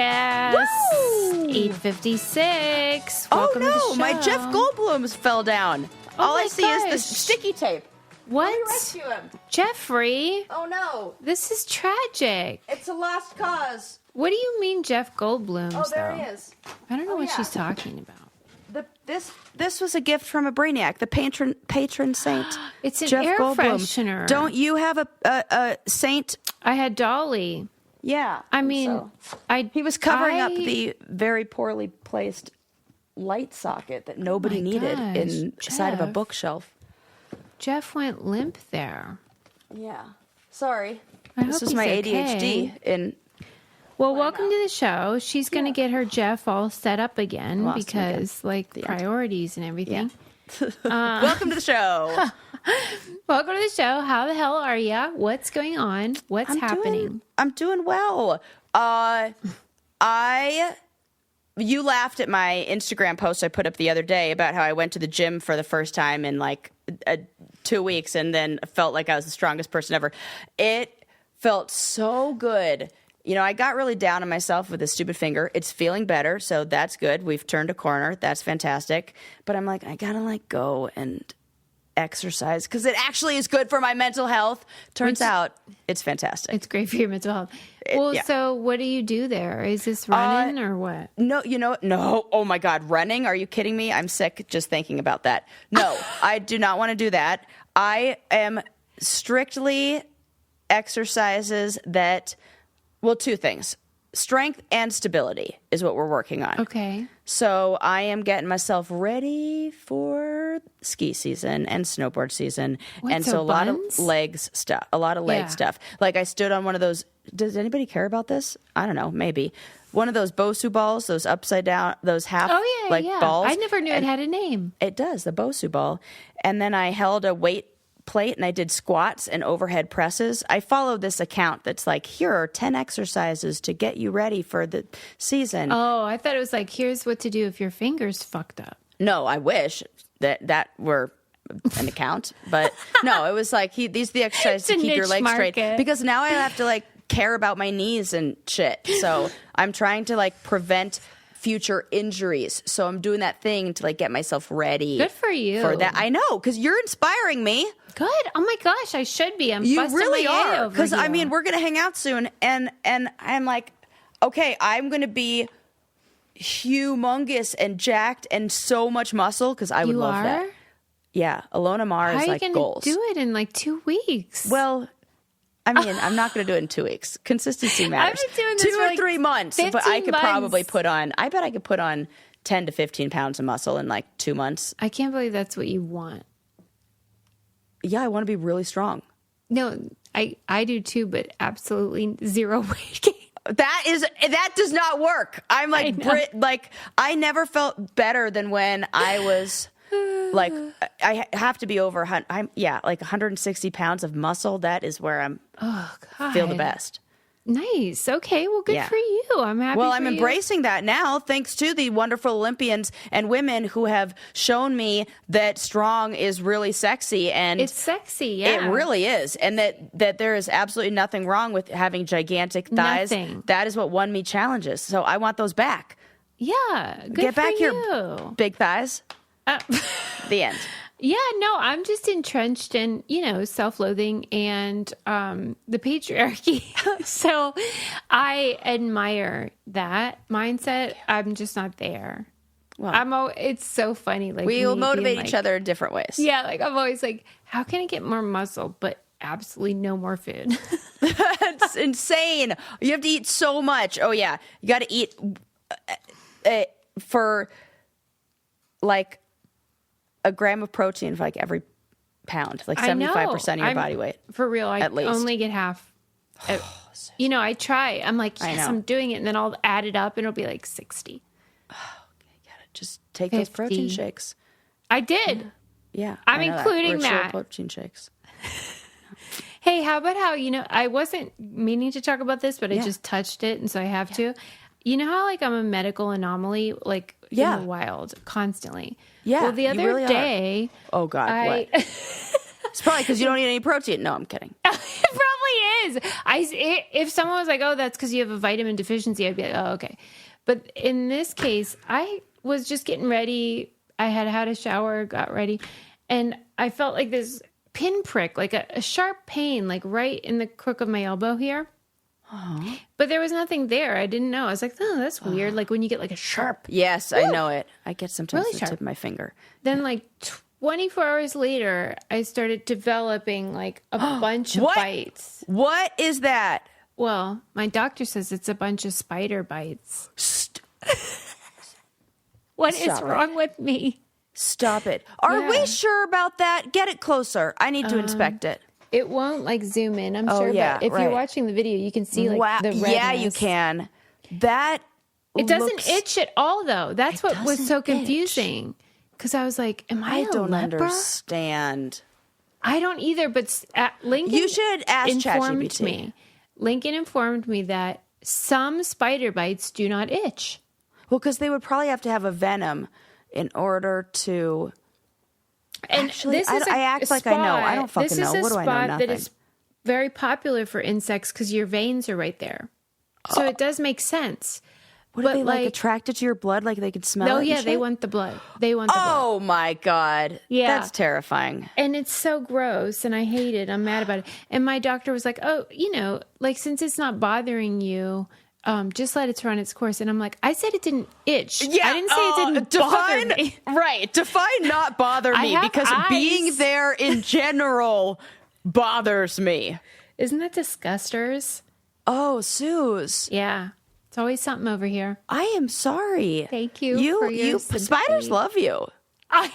Yes. Woo! 8:56. Oh Welcome to the no, show. my Jeff Goldblums fell down. All I see is the sticky tape. What? Let me rescue him. Jeffrey, Oh no, this is tragic. it's a lost cause. What do you mean Jeff Goldblums, Oh, there though? he is. I don't know what yeah. she's talking about. This was a gift from a brainiac, the patron saint. It's an Jeff air Goldblum. freshener. Don't you have a saint? I had Dolly. Yeah. I mean, he was covering up the very poorly placed light socket that nobody needed inside of a Jeff. bookshelf. Jeff went limp there. Yeah. Sorry. I This hope is he's my okay. ADHD. Well, welcome to the show. She's going to get her Jeff all set up again Lost because, priorities and everything. Welcome to the show. Welcome to the show. How the hell are ya? What's going on? What's happening? I'm doing well. You laughed at my Instagram post I put up the other day about how I went to the gym for the first time in 2 weeks and then felt like I was the strongest person ever. It felt so good. You know, I got really down on myself with this stupid finger. It's feeling better, so that's good. We've turned a corner. That's fantastic. But I'm like, I gotta go and exercise because it actually is good for my mental health. Turns out it's fantastic. It's great for your mental health. So what do you do there? Is this running or what? No, no. Oh my God, running? Are you kidding me? I'm sick just thinking about that. No, I do not want to do that. I am strictly exercises that, well, two things. Strength and stability is what we're working on. Okay. So I am getting myself ready for ski season and snowboard season. And so a lot of leg stuff. Like I stood on one of those. Does anybody care about this? I don't know. Maybe. One of those Bosu balls, those upside down, those half balls. I never knew it had a name. It does, the Bosu ball. And then I held a weight plate and I did squats and overhead presses. I followed this account that's like, here are 10 exercises to get you ready for the season. Oh, I thought it was like, here's what to do if your finger's fucked up. No, I wish that were an account. But no, it was like, these are the exercises to keep your legs straight. Because now I have to care about my knees and shit. So I'm trying to prevent future injuries. So I'm doing that thing to get myself ready. Good for you. For that. I know, because you're inspiring me. Good. Oh my gosh, I should be. I'm you busting really my head are. over Because here. we're gonna hang out soon, and I'm like, okay, I'm gonna be humongous and jacked and so much muscle because I would love that. Yeah, Alona Mar is like goals. How are you gonna do it in 2 weeks? Well, I'm not going to do it in 2 weeks. Consistency matters. I've been doing this 2 or 3 months, but I could probably put on. I bet I could put on 10 to 15 pounds of muscle in 2 months. I can't believe that's what you want. Yeah, I want to be really strong. No, I do too, but absolutely zero weight gain. That does not work. I'm I never felt better than when I was I have to be over 160 pounds of muscle. That is where I'm feel the best. Nice. Okay. Well, good for you. I'm happy. Well, I'm embracing that now, thanks to the wonderful Olympians and women who have shown me that strong is really sexy, and it's sexy. Yeah, it really is, and that there is absolutely nothing wrong with having gigantic thighs. Nothing. That is what won me challenges. So I want those back. Yeah. Good Get back for here, you. big thighs. The end. Yeah, no, I'm just entrenched in, self-loathing and the patriarchy. So I admire that mindset. I'm just not there. Well, it's so funny. We will motivate each other in different ways. Yeah, I'm always like, how can I get more muscle, but absolutely no more food? That's insane. You have to eat so much. Oh, yeah. You got to eat for a gram of protein for every pound, 75% of your body weight. For real, I at least only get half. I try. I'm like, yes, I'm doing it, and then I'll add it up, and it'll be 60. Oh, okay, gotta just take 50. Those protein shakes. I did. Yeah, I'm including that. Protein shakes. Hey, how about I wasn't meaning to talk about this, but I just touched it, and so I have to. You know how I'm a medical anomaly, in the wild, constantly. Yeah. Well, the other day, oh God, what? It's probably because you don't eat any protein. No, I'm kidding. Probably is. If someone was like, "Oh, that's because you have a vitamin deficiency," I'd be like, "Oh, okay." But in this case, I was just getting ready. I had a shower, got ready, and I felt like this pinprick, like a sharp pain, like right in the crook of my elbow here. Oh. But there was nothing there. I didn't know. I was like, "Oh, that's weird." Like when you get like a sharp. Yes, I know it. I get sometimes Really the sharp. tip of my finger. Then like 24 hours later, I started developing like a bunch of bites. What is that? Well, my doctor says it's a bunch of spider bites. What is wrong with me? Stop it. Are we sure about that? Get it closer. I need to inspect it. It won't like zoom in, I'm sure. Yeah, but if you're watching the video, you can see like the redness. Yeah, you can. That It doesn't itch at all, though. That's what was so itch. confusing. Because I was like, am I don't leper? understand. I don't either, but Lincoln You should ask informed ChatGPT. me. Lincoln informed me that some spider bites do not itch. Well, because they would probably have to have a venom in order to. And Actually, this is I act like I know. I don't fucking know. What do I know? This is a spot Nothing. that is very popular for insects because your veins are right there. So it does make sense. What are they like attracted to your blood? Like they could smell it? No, and yeah, shit? they want the blood. They want the blood. Oh my God. Yeah. That's terrifying. And it's so gross and I hate it. I'm mad about it. And my doctor was like, oh, like since it's not bothering you, just let it run its course. And I'm like, I said it didn't itch. Yeah, I didn't say it didn't bother me. Right. Define not bother I me have because eyes. being there in general bothers me. Isn't that disgusters? Oh, Suze. Yeah. It's always something over here. I am sorry. Thank you for your sympathy. Spiders love you. I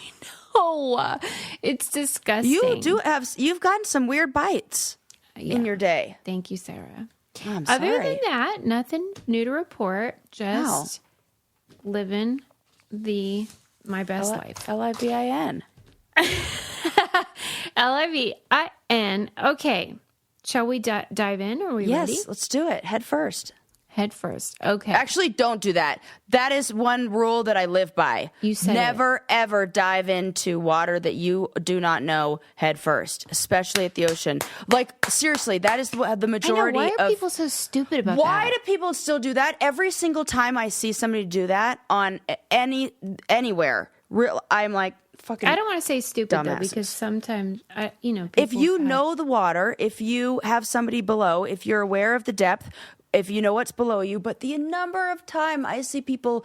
know. It's disgusting. You've gotten some weird bites in your day. Thank you, Sarah. I'm sorry. Other than that, nothing new to report. Just living my best life. Livin. Livin. Okay. Shall we dive in? Are we ready? Yes, let's do it. Head first. Head first. Okay. Actually, don't do that. That is one rule that I live by. You said never, ever dive into water that you do not know head first, especially at the ocean. Like, seriously, that is the majority I know. Why are people so stupid about that? Why do people still do that? Every single time I see somebody do that on anywhere, I'm like, fucking I don't want to say stupid, though, dumbasses. because sometimes, if you know the water, if you have somebody below, if you're aware of the depth, if you know what's below you, but the number of time I see people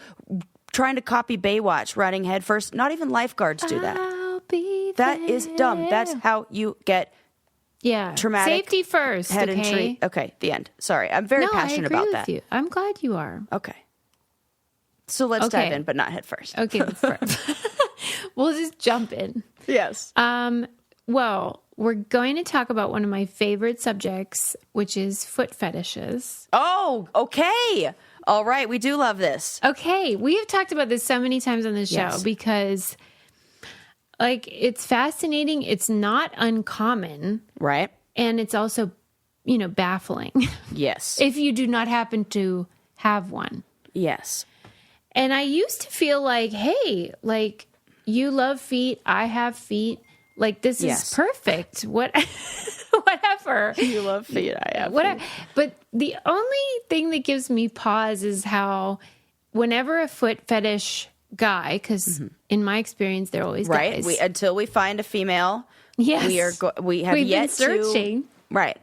trying to copy Baywatch running headfirst, not even lifeguards do that. That is dumb. That's how you get traumatic safety first. head injury. Okay, the end. Sorry, I'm very passionate about that. You. I'm glad you are. Okay. So let's dive in, but not head first. Okay, we'll just jump in. Yes. Well, we're going to talk about one of my favorite subjects, which is foot fetishes. Oh, okay. All right. We do love this. Okay. We have talked about this so many times on the show because, like, it's fascinating. It's not uncommon. Right. And it's also, baffling. Yes. If you do not happen to have one. Yes. And I used to feel like, hey, like, you love feet. I have feet. Like, this is perfect. Whatever. You love feet. I have whatever. feet. But the only thing that gives me pause is how whenever a foot fetish guy, because in my experience, they're always guys. Until we find a female. Yes. We have We've yet been searching. Right.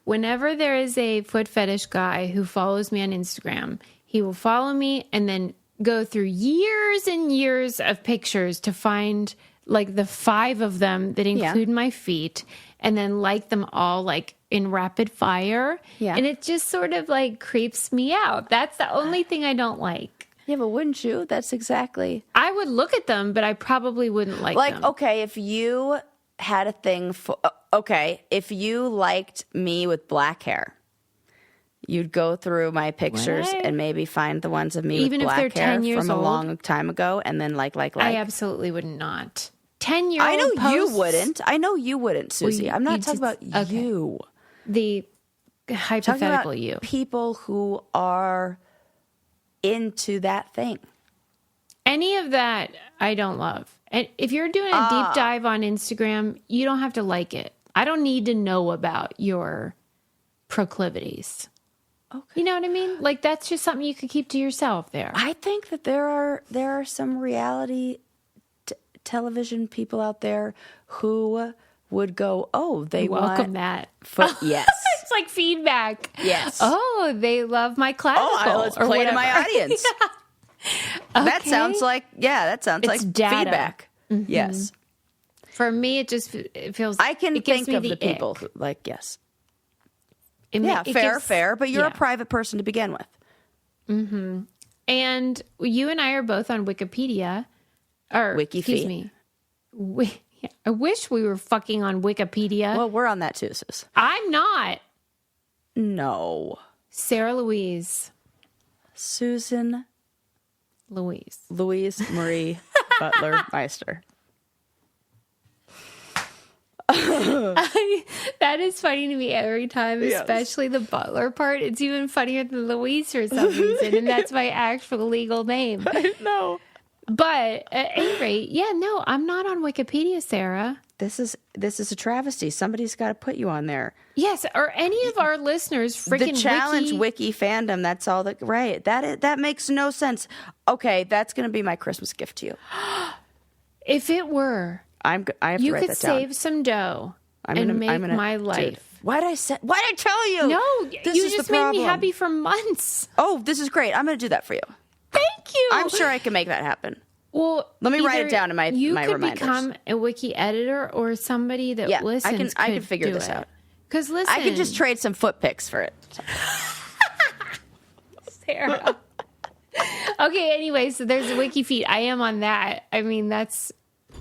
Whenever there is a foot fetish guy who follows me on Instagram, he will follow me and then go through years and years of pictures to find like the 5 of them that include my feet and then like them all like in rapid fire. Yeah. And it just sort of like creeps me out. That's the only thing I don't like. Yeah, but wouldn't you? That's exactly. I would look at them, but I probably wouldn't like them. Okay, if you had a thing for, if you liked me with black hair, you'd go through my pictures and maybe find the ones of me with black hair 10 years from a old? long time ago and then like. I absolutely would not. 10-year-old I know posts, you wouldn't, Susie. I'm not talking about you. The hypothetical you. People who are into that thing. Any of that I don't love. And if you're doing a deep dive on Instagram, you don't have to like it. I don't need to know about your proclivities. Okay. You know what I mean? Like, that's just something you could keep to yourself there. I think that there are some reality television people out there who would go, oh, they welcome want that. Yes. It's like feedback. Yes. Oh, they love my classical. Let's play to my audience. That Okay. sounds like It's data. feedback. Mm-hmm. Yes. For me, it feels. I can it gives think me of the people ick. who, like, yes. It Yeah, fair, but you're yeah. a private person to begin with. And you and I are both on Wikipedia. Or, excuse WikiFeet. me. I wish we were fucking on Wikipedia. Well, we're on that too, sis. I'm not. No. Sarah Louise. Susan Louise. Louise Marie Butler Meister. That is funny to me every time, Yes. especially the Butler part. It's even funnier than Louise for some reason, and that's my actual legal name. I know. But at any rate, no, I'm not on Wikipedia, Sarah. This is a travesty. Somebody's got to put you on there. Yes, or any of our listeners freaking The challenge wiki fandom. That's all that. Right. That makes no sense. Okay, that's going to be my Christmas gift to you. If it were, I have to you write could that down. save some dough I'm and gonna- make I'm gonna- my dude, life. Why'd I tell you? No, This you is the just made me problem. happy for months. Oh, this is great. I'm going to do that for you. Thank you. I'm sure I can make that happen. Well, Let me write either it down in my you could reminders. become a wiki editor or somebody that Yeah, listens. I can could figure do this it. out. Because listen, I could just trade some foot pics for it. Sarah. Okay. Anyway, so there's a wiki feed. I am on that. I mean, that's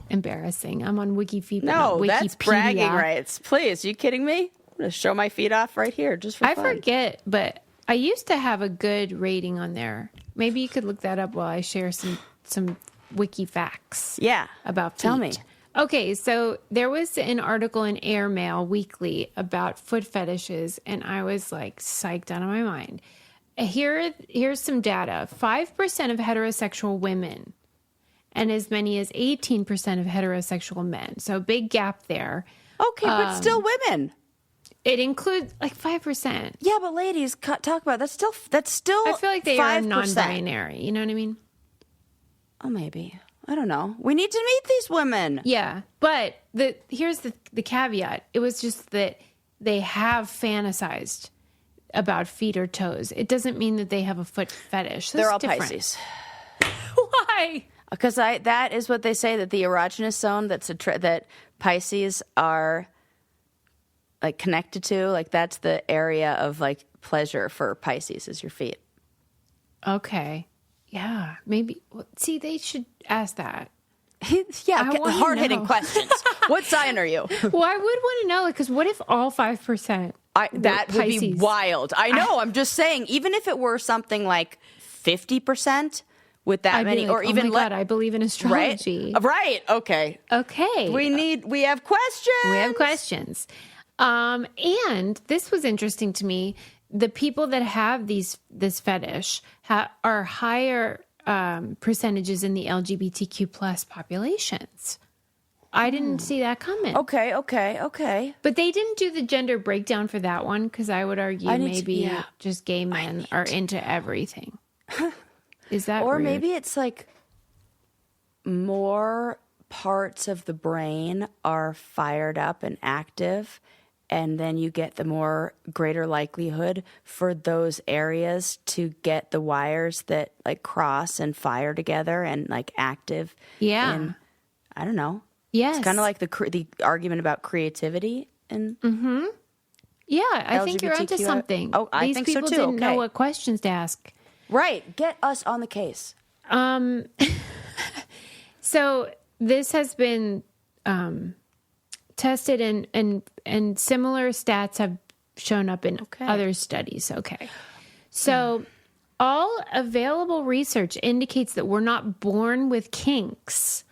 embarrassing. I'm on wiki feed. No, that's bragging rights. Please, you kidding me? I'm going to show my feet off right here just for I fun. forget, but I used to have a good rating on there. Maybe you could look that up while I share some wiki facts. Yeah. About feet. Tell me. Okay, so there was an article in Airmail Weekly about foot fetishes, and I was like psyched out of my mind. Here's some data. 5% of heterosexual women and as many as 18% of heterosexual men. So big gap there. Okay, but still women. It includes like 5%. Yeah, but ladies, talk about that's still I feel like they 5%. are non-binary. You know what I mean? Oh, maybe. I don't know. We need to meet these women. Yeah, but here's the caveat. It was just that they have fantasized about feet or toes. It doesn't mean that they have a foot fetish. That's They're all different. Pisces. Why? Because that is what they say, that the erogenous zone that Pisces are like connected to, like that's the area of like pleasure for Pisces is your feet. Okay. Yeah, maybe. Well, see, they should ask that. Yeah, I wanna hard-hitting know. questions. What sign are you? Well, I would want to know, because what if all 5%? That would be wild. I know. I'm just saying, even if it were something like 50% with that I'd be many, like, or even oh my God, I believe in astrology. Right. Okay. Okay. We have questions. We have questions. And this was interesting to me. The people that have this fetish are higher percentages in the LGBTQ plus populations. I didn't see that coming. Okay. But they didn't do the gender breakdown for that one, because I would argue maybe just gay men are into everything. Is that Or rude? maybe it's like more parts of the brain are fired up and active, and then you get the greater likelihood for those areas to get the wires that like cross and fire together and like active. Yeah. in, I don't know. Yes. It's kind of like the argument about creativity and Yeah, I think you're onto LGBTQI. something. Oh, I These think so people too. didn't know Okay. what questions to ask. right. Get us on the case. So this has been tested, and similar stats have shown up in other studies. Okay. So all available research indicates that we're not born with kinks.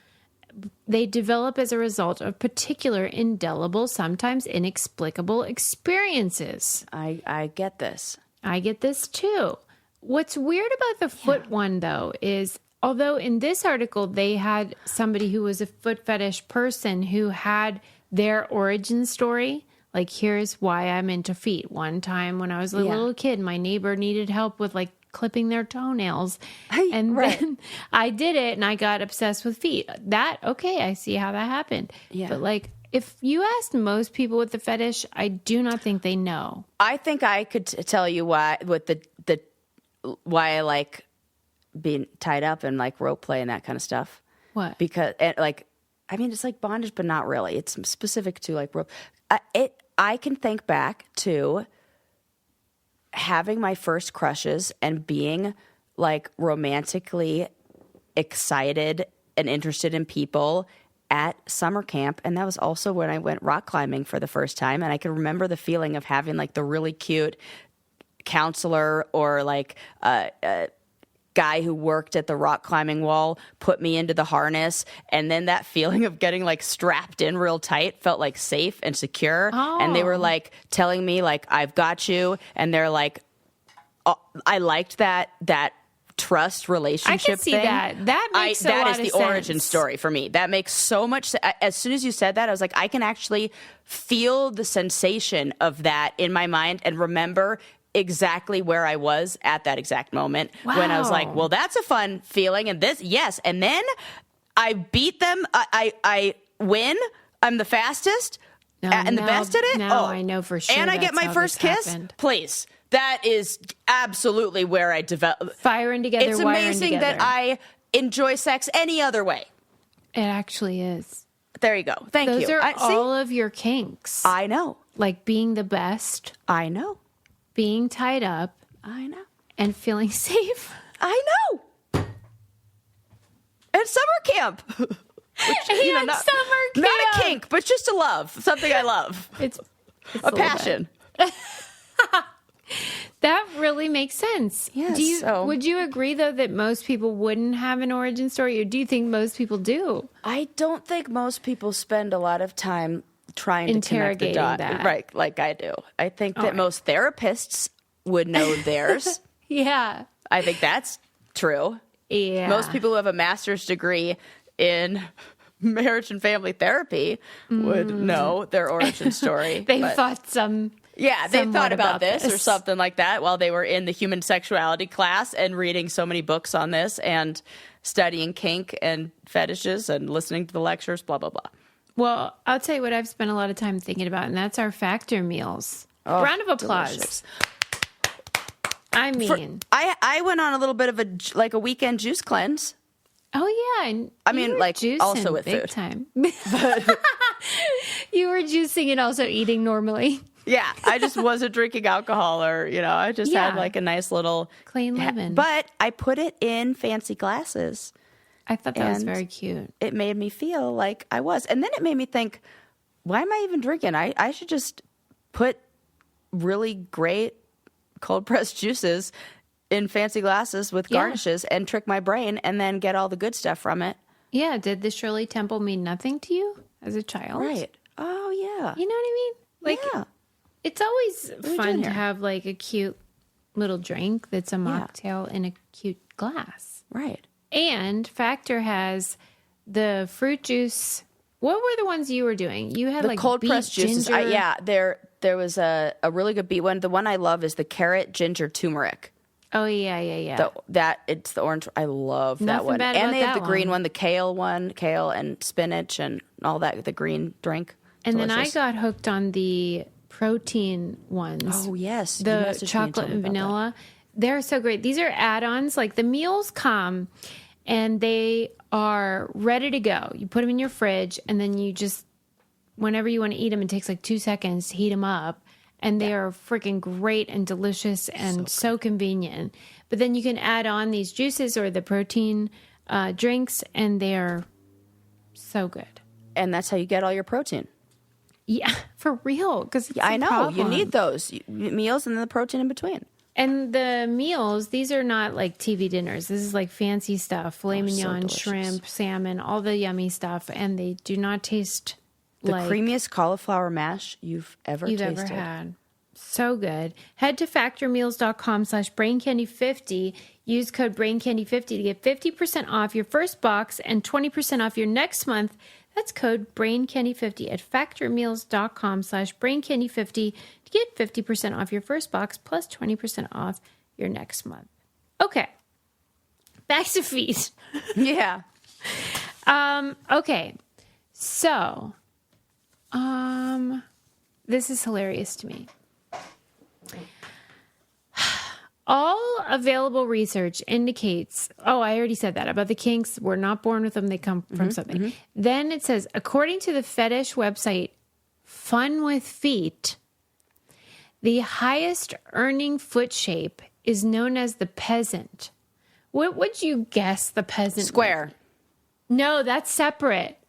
They develop as a result of particular indelible, sometimes inexplicable experiences. I get this. I get this too. What's weird about the foot one, though, is although in this article they had somebody who was a foot fetish person who had their origin story. Like, here's why I'm into feet. One time when I was a little kid, my neighbor needed help with like clipping their toenails. And then I did it and I got obsessed with feet. Okay, I see how that happened. Yeah. But like, if you asked most people with the fetish, I do not think they know. I think I could tell you why why I like being tied up and like rope play and that kind of stuff. What? Because it's like bondage, but not really. It's specific to like rope. I can think back to having my first crushes and being like romantically excited and interested in people at summer camp. And that was also when I went rock climbing for the first time. And I can remember the feeling of having like the really cute counselor or like guy who worked at the rock climbing wall put me into the harness, and then that feeling of getting like strapped in real tight felt like safe and secure. And they were like telling me like, I've got you, and they're like, I liked that trust relationship I can see thing. that makes a lot of sense. That is the origin story for me. That makes so much sense. As soon as you said that, I was like, I can actually feel the sensation of that in my mind and remember exactly where I was at that exact moment when I was like, well, that's a fun feeling. And this, yes. And then I beat them. I win. I'm the fastest and the best at it. Now I know for sure. And I get my first kiss. Happened. Please. That is absolutely where I develop. Firing together, It's amazing that I enjoy sex any other way. It actually is. There you go. Thank you. Those are all of your kinks. I know. Like being the best. I know. Being tied up. I know. And feeling safe. I know. At summer camp. Which, summer camp. Not a kink, but just a love. Something I love. It's a passion. That really makes sense. Yes. Would you agree, though, that most people wouldn't have an origin story, or do you think most people do? I don't think most people spend a lot of time trying to connect the Interrogating dot, that. right? Like I do. I think that most therapists would know theirs. Yeah. I think that's true. Yeah. Most people who have a master's degree in marriage and family therapy would know their origin story. They thought they thought about this or something like that while they were in the human sexuality class and reading so many books on this and studying kink and fetishes and listening to the lectures, blah, blah, blah. Well, I'll tell you what I've spent a lot of time thinking about, and that's our Factor meals. Round of applause. Delicious. I mean, I went on a little bit of a weekend juice cleanse. Oh yeah, and I mean, like also with big food. Time. You were juicing and also eating normally. Yeah, I just wasn't drinking alcohol, or I just had like a nice little clean living. But I put it in fancy glasses. I thought that was very cute. It made me feel like I was, and then it made me think, why am I even drinking? I should just put really great cold pressed juices in fancy glasses with garnishes and trick my brain and then get all the good stuff from it. Yeah. Did the Shirley Temple mean nothing to you as a child? Right. Oh, yeah. You know what I mean? Like, it's always fun to have like a cute little drink that's a mocktail in a cute glass. Right. And Factor has the fruit juice. What were the ones you were doing? You had the like cold pressed juices. There was a really good beet one. The one I love is the carrot ginger turmeric. Oh yeah. It's the orange. I love that Nothing one. bad And about they have the that green one, the kale and spinach and all that. The green drink. And Delicious. then I got hooked on the protein ones. Oh yes, the chocolate and vanilla. They're so great. These are add-ons. Like the meals come and they are ready to go. You put them in your fridge and then you just, whenever you want to eat them, it takes like 2 seconds to heat them up. And they are freaking great and delicious and so convenient. But then you can add on these juices or the protein drinks and they're so good. And that's how you get all your protein. Yeah, for real. Because I know. You need those meals and then the protein in between. And the meals, these are not like TV dinners. This is like fancy stuff. Filet mignon, shrimp, salmon, all the yummy stuff. And they do not taste like the creamiest cauliflower mash you've ever had. So good. Head to factormeals.com/braincandy50. Use code braincandy50 to get 50% off your first box and 20% off your next month. That's code BrainCandy50 at factormeals.com/BrainCandy50 to get 50% off your first box plus 20% off your next month. Okay. Back to feet. Yeah. Okay. So, this is hilarious to me. All available research indicates, I already said that about the kinks. We're not born with them. They come from something. Mm-hmm. Then it says, according to the fetish website, Fun with Feet, the highest earning foot shape is known as the peasant. What would you guess the peasant? Square. No, that's separate.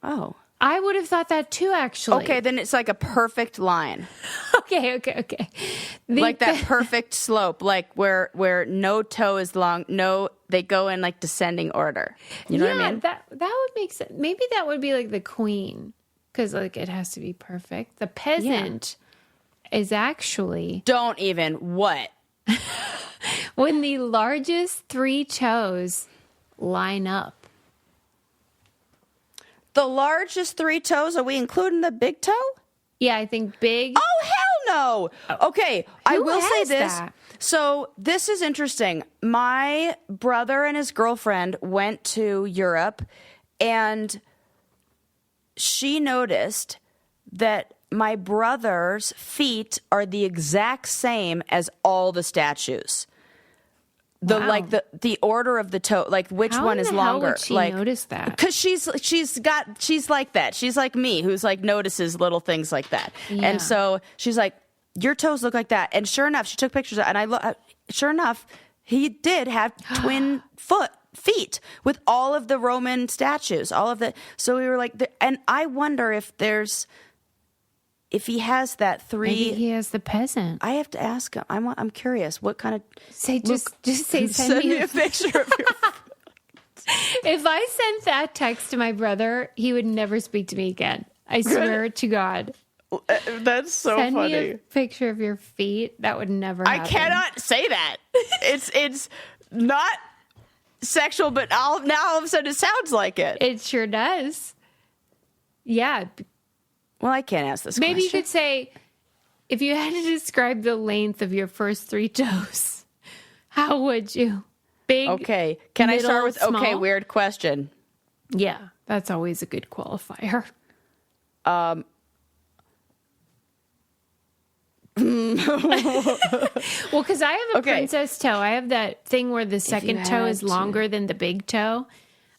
Oh. I would have thought that too, actually. Okay, then it's like a perfect line. Okay. Like that perfect slope, like where no toe is long, they go in like descending order. You know what I mean? that would make sense. Maybe that would be like the queen, because like it has to be perfect. The peasant is actually... Don't even, what? When the largest 3 toes line up. The largest 3 toes, are we including the big toe? Yeah, I think big. Oh, hell no. Okay, I will say this. That? So this is interesting. My brother and his girlfriend went to Europe, and she noticed that my brother's feet are the exact same as all the statues. The order of the toe, like which one is longer. How would she notice that? Because she's like that. She's like me, who's like notices little things like that. Yeah. And so she's like, your toes look like that. And sure enough, she took pictures of it, and sure enough, he did have twin feet with all of the Roman statues, all of the. So we were like, and I wonder if he has that 3. Maybe he has the peasant. I have to ask him. I'm curious. What kind of... Just say, send me a picture of your... If I sent that text to my brother, he would never speak to me again. I swear to God. That's so funny. funny. Send me a picture of your feet. That would never happen. I cannot say that. It's not sexual, but now all of a sudden it sounds like it. It sure does. Yeah. Well, I can't ask this Maybe question. you could say, if you had to describe the length of your first 3 toes, how would you? Big, okay. Can I start with, small? okay, weird question. Yeah, that's always a good qualifier. Well, because I have a princess toe. I have that thing where the second toe is longer than the big toe.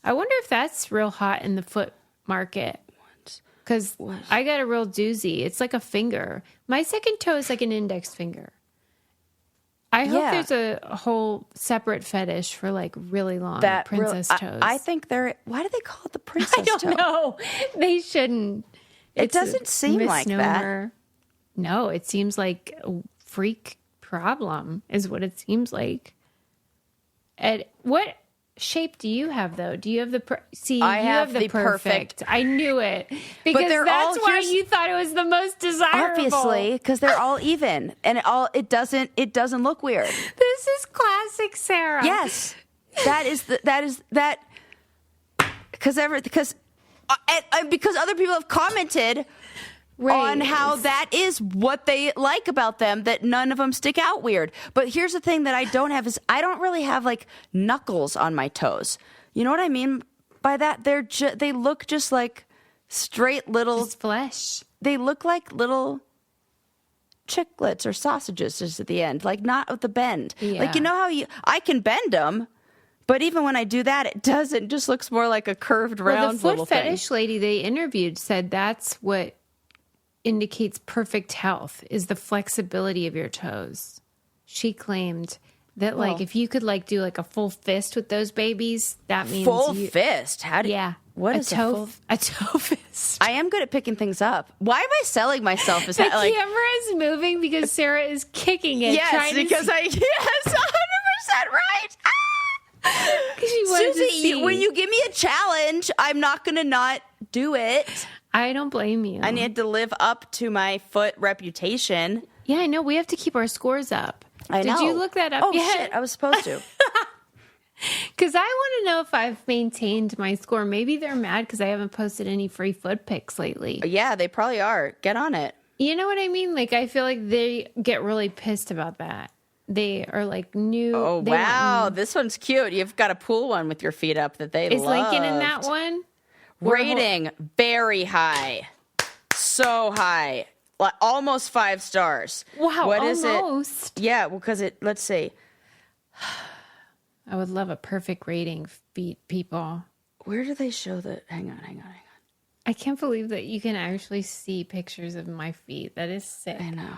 I wonder if that's real hot in the foot market. Because I got a real doozy. It's like a finger. My second toe is like an index finger. I hope there's a whole separate fetish for like really long princess toes. I think why do they call it the princess toe? I don't know. They shouldn't. It doesn't seem like that. No, it seems like a freak problem is what it seems like. And what shape do you have, though? Do you have I have the perfect. I knew it. Because that's why you thought it was the most desirable. Obviously, because they're all even. And it doesn't look weird. This is classic Sarah. Yes. Because other people have commented on how that is what they like about them, that none of them stick out weird. But here's the thing that I don't have is I don't really have like knuckles on my toes. You know what I mean by that? They look just like straight little... Just flesh. They look like little chiclets or sausages just at the end, like not with the bend. Yeah. Like, you know how I can bend them, but even when I do that, it doesn't. Just looks more like a curved round little thing. The foot fetish lady they interviewed said that's what indicates perfect health is the flexibility of your toes. She claimed that like if you could like do like a full fist with those babies, that means full fist. How do what is a toe fist? I am good at picking things up. Why am I selling myself as the camera is moving because Sarah is kicking it. Yes, because 100% right. Susie, when you give me a challenge, I'm not going to not do it. I don't blame you. I need to live up to my foot reputation. Yeah, I know. We have to keep our scores up. I know. Did you look that up yet? yet? Shit, I was supposed to. Because I want to know if I've maintained my score. Maybe they're mad because I haven't posted any free foot pics lately. Yeah, they probably are. Get on it. You know what I mean? Like, I feel like they get really pissed about that. They are like new. Oh, wow. This one's cute. You've got a pool one with your feet up that they Is loved. Lincoln in that one? Rating, very high. So high. Like, almost 5 stars. Wow, What is almost. it? Yeah, well, because let's see. I would love a perfect rating, feet people. Where do they show the, hang on. I can't believe that you can actually see pictures of my feet. That is sick. I know.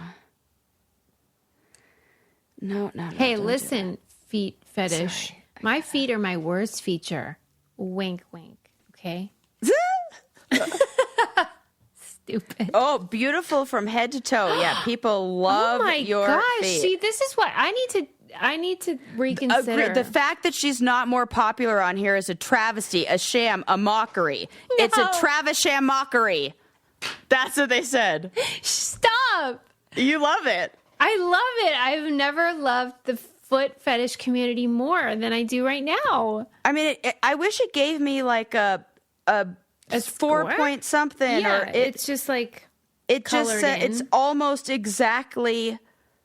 No. Hey, don't listen, feet fetish. Sorry. My feet are my worst feature. Wink, wink. Okay? Stupid. Oh, beautiful from head to toe. Yeah, people love your feet. See, this is what I need to reconsider. The fact that she's not more popular on here is a travesty, a sham, a mockery. No. It's a Travis sham mockery. That's what they said. Stop. You love it. I love it. I've never loved the foot fetish community more than I do right now. I mean, I wish it gave me like a 4 point something. Yeah, or it's just like it just said it's almost exactly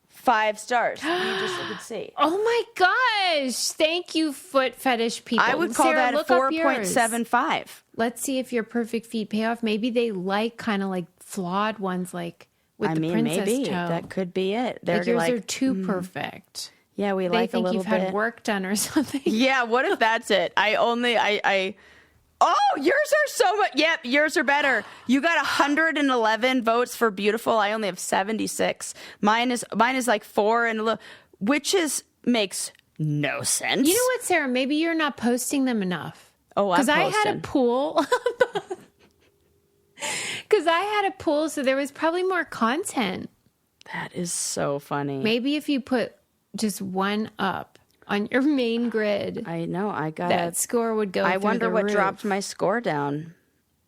5 stars. You could see. Oh my gosh! Thank you, foot fetish people. I would call Sarah, that a 4.75. Let's see if your perfect feet pay off. Maybe they like kind of like flawed ones, like with the princess maybe toe. that could be it. They're like yours are too perfect. Yeah, we they like think a little you've bit. had work done or something. Yeah, what if that's it? Oh, yours are so much. Yep, yours are better. You got 111 votes for beautiful. I only have 76. Mine is like 4 and a little, makes no sense. You know what, Sarah? Maybe you're not posting them enough. Oh, I'm posting. Because I had a pool. Because I had a pool, so there was probably more content. That is so funny. Maybe if you put just one up on your main grid, I know. That score would go. I wonder what roof. dropped my score down.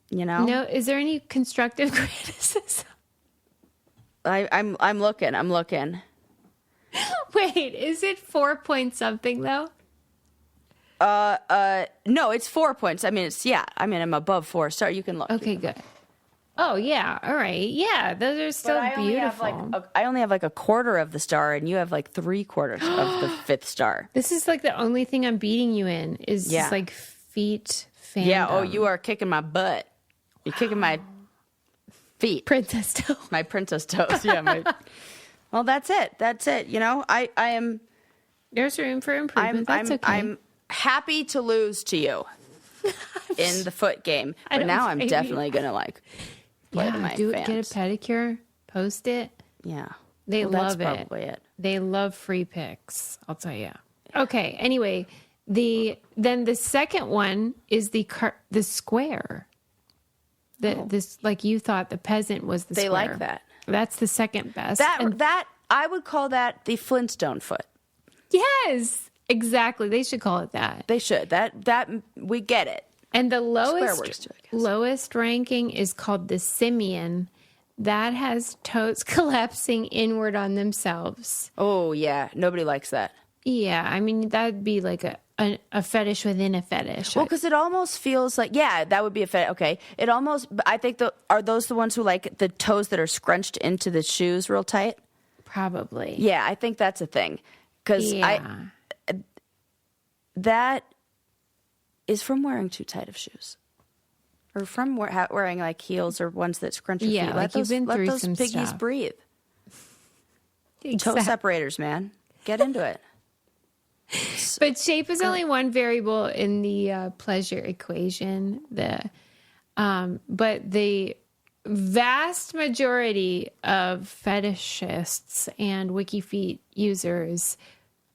You know? No, is there any constructive criticism? I'm looking. Wait, is it 4 point something though? No, it's 4 points. I mean, I'm above 4 star. You can look. Okay, good. Oh yeah, all right. Yeah, those are still beautiful. I only have like a quarter of the star, and you have like 3/4 of the 5th star. This is like the only thing I'm beating you in is just like feet fandom. Yeah. Oh, you are kicking my butt. You're kicking my feet. Princess toe. My princess toes. Yeah. Well, that's it. You know, I am. There's room for improvement. That's okay. I'm happy to lose to you in the foot game, but now I'm definitely gonna like. Get a pedicure, post it. Yeah. They love that's probably it. They love free pics, I'll tell you. Okay, anyway, then the second one is the square. This like you thought the peasant was the square. They like that. That's the second best. That I would call that the Flintstone foot. Yes, exactly. They should call it that. They should. That we get it. And the lowest works too, I guess. lowest ranking is called the simian. That has toes collapsing inward on themselves. Oh, yeah. Nobody likes that. Yeah. I mean, that'd be like a fetish within a fetish. Well, because it almost feels like, yeah, that would be a fetish. Okay. It almost, I think, are those the ones who like the toes that are scrunched into the shoes real tight? Probably. Yeah, I think that's a thing. Because that is from wearing too tight of shoes. Or from wearing like heels or ones that scrunch your feet. Like you've been through some piggies stuff. breathe. Exactly. Toe separators, man. Get into it. But shape is only one variable in the pleasure equation. But the vast majority of fetishists and WikiFeet users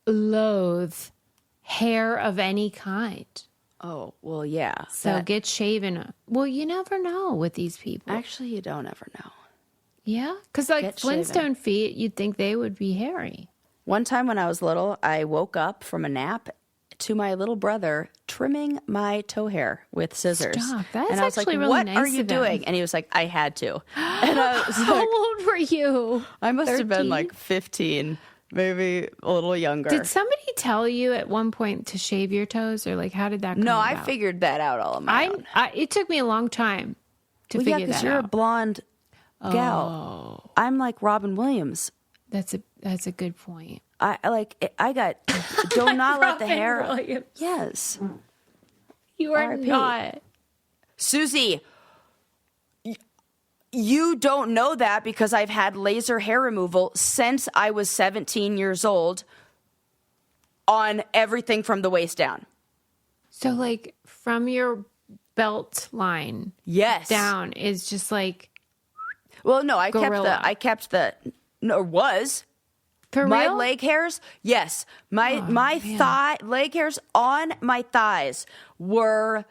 loathe hair of any kind. Oh, well, yeah. So get shaven. Well, you never know with these people. Actually, you don't ever know. Yeah? Because like Flintstone feet, you'd think they would be hairy. One time when I was little, I woke up from a nap to my little brother trimming my toe hair with scissors. Stop. That's and I was actually like, really what nice are you of him. doing? And he was like, I had to. And I was How like, old were you? I must have been 13? like 15. maybe a little younger. Did somebody tell you at one point to shave your toes, or like how did that come No, about? I figured that out all on my own. It took me a long time to Well, figure yeah, because that you're out. a blonde gal. I'm like Robin Williams. That's a good point. I got do not let the Robin hair. Williams. Yes, You are R.I.P. not. Susie. You don't know that because I've had laser hair removal since I was 17 years old on everything from the waist down. So like from your belt line Yes. down is just like Well, no, I Gorilla. kept the was for my real? leg hairs. Yes. My leg hairs on my thighs were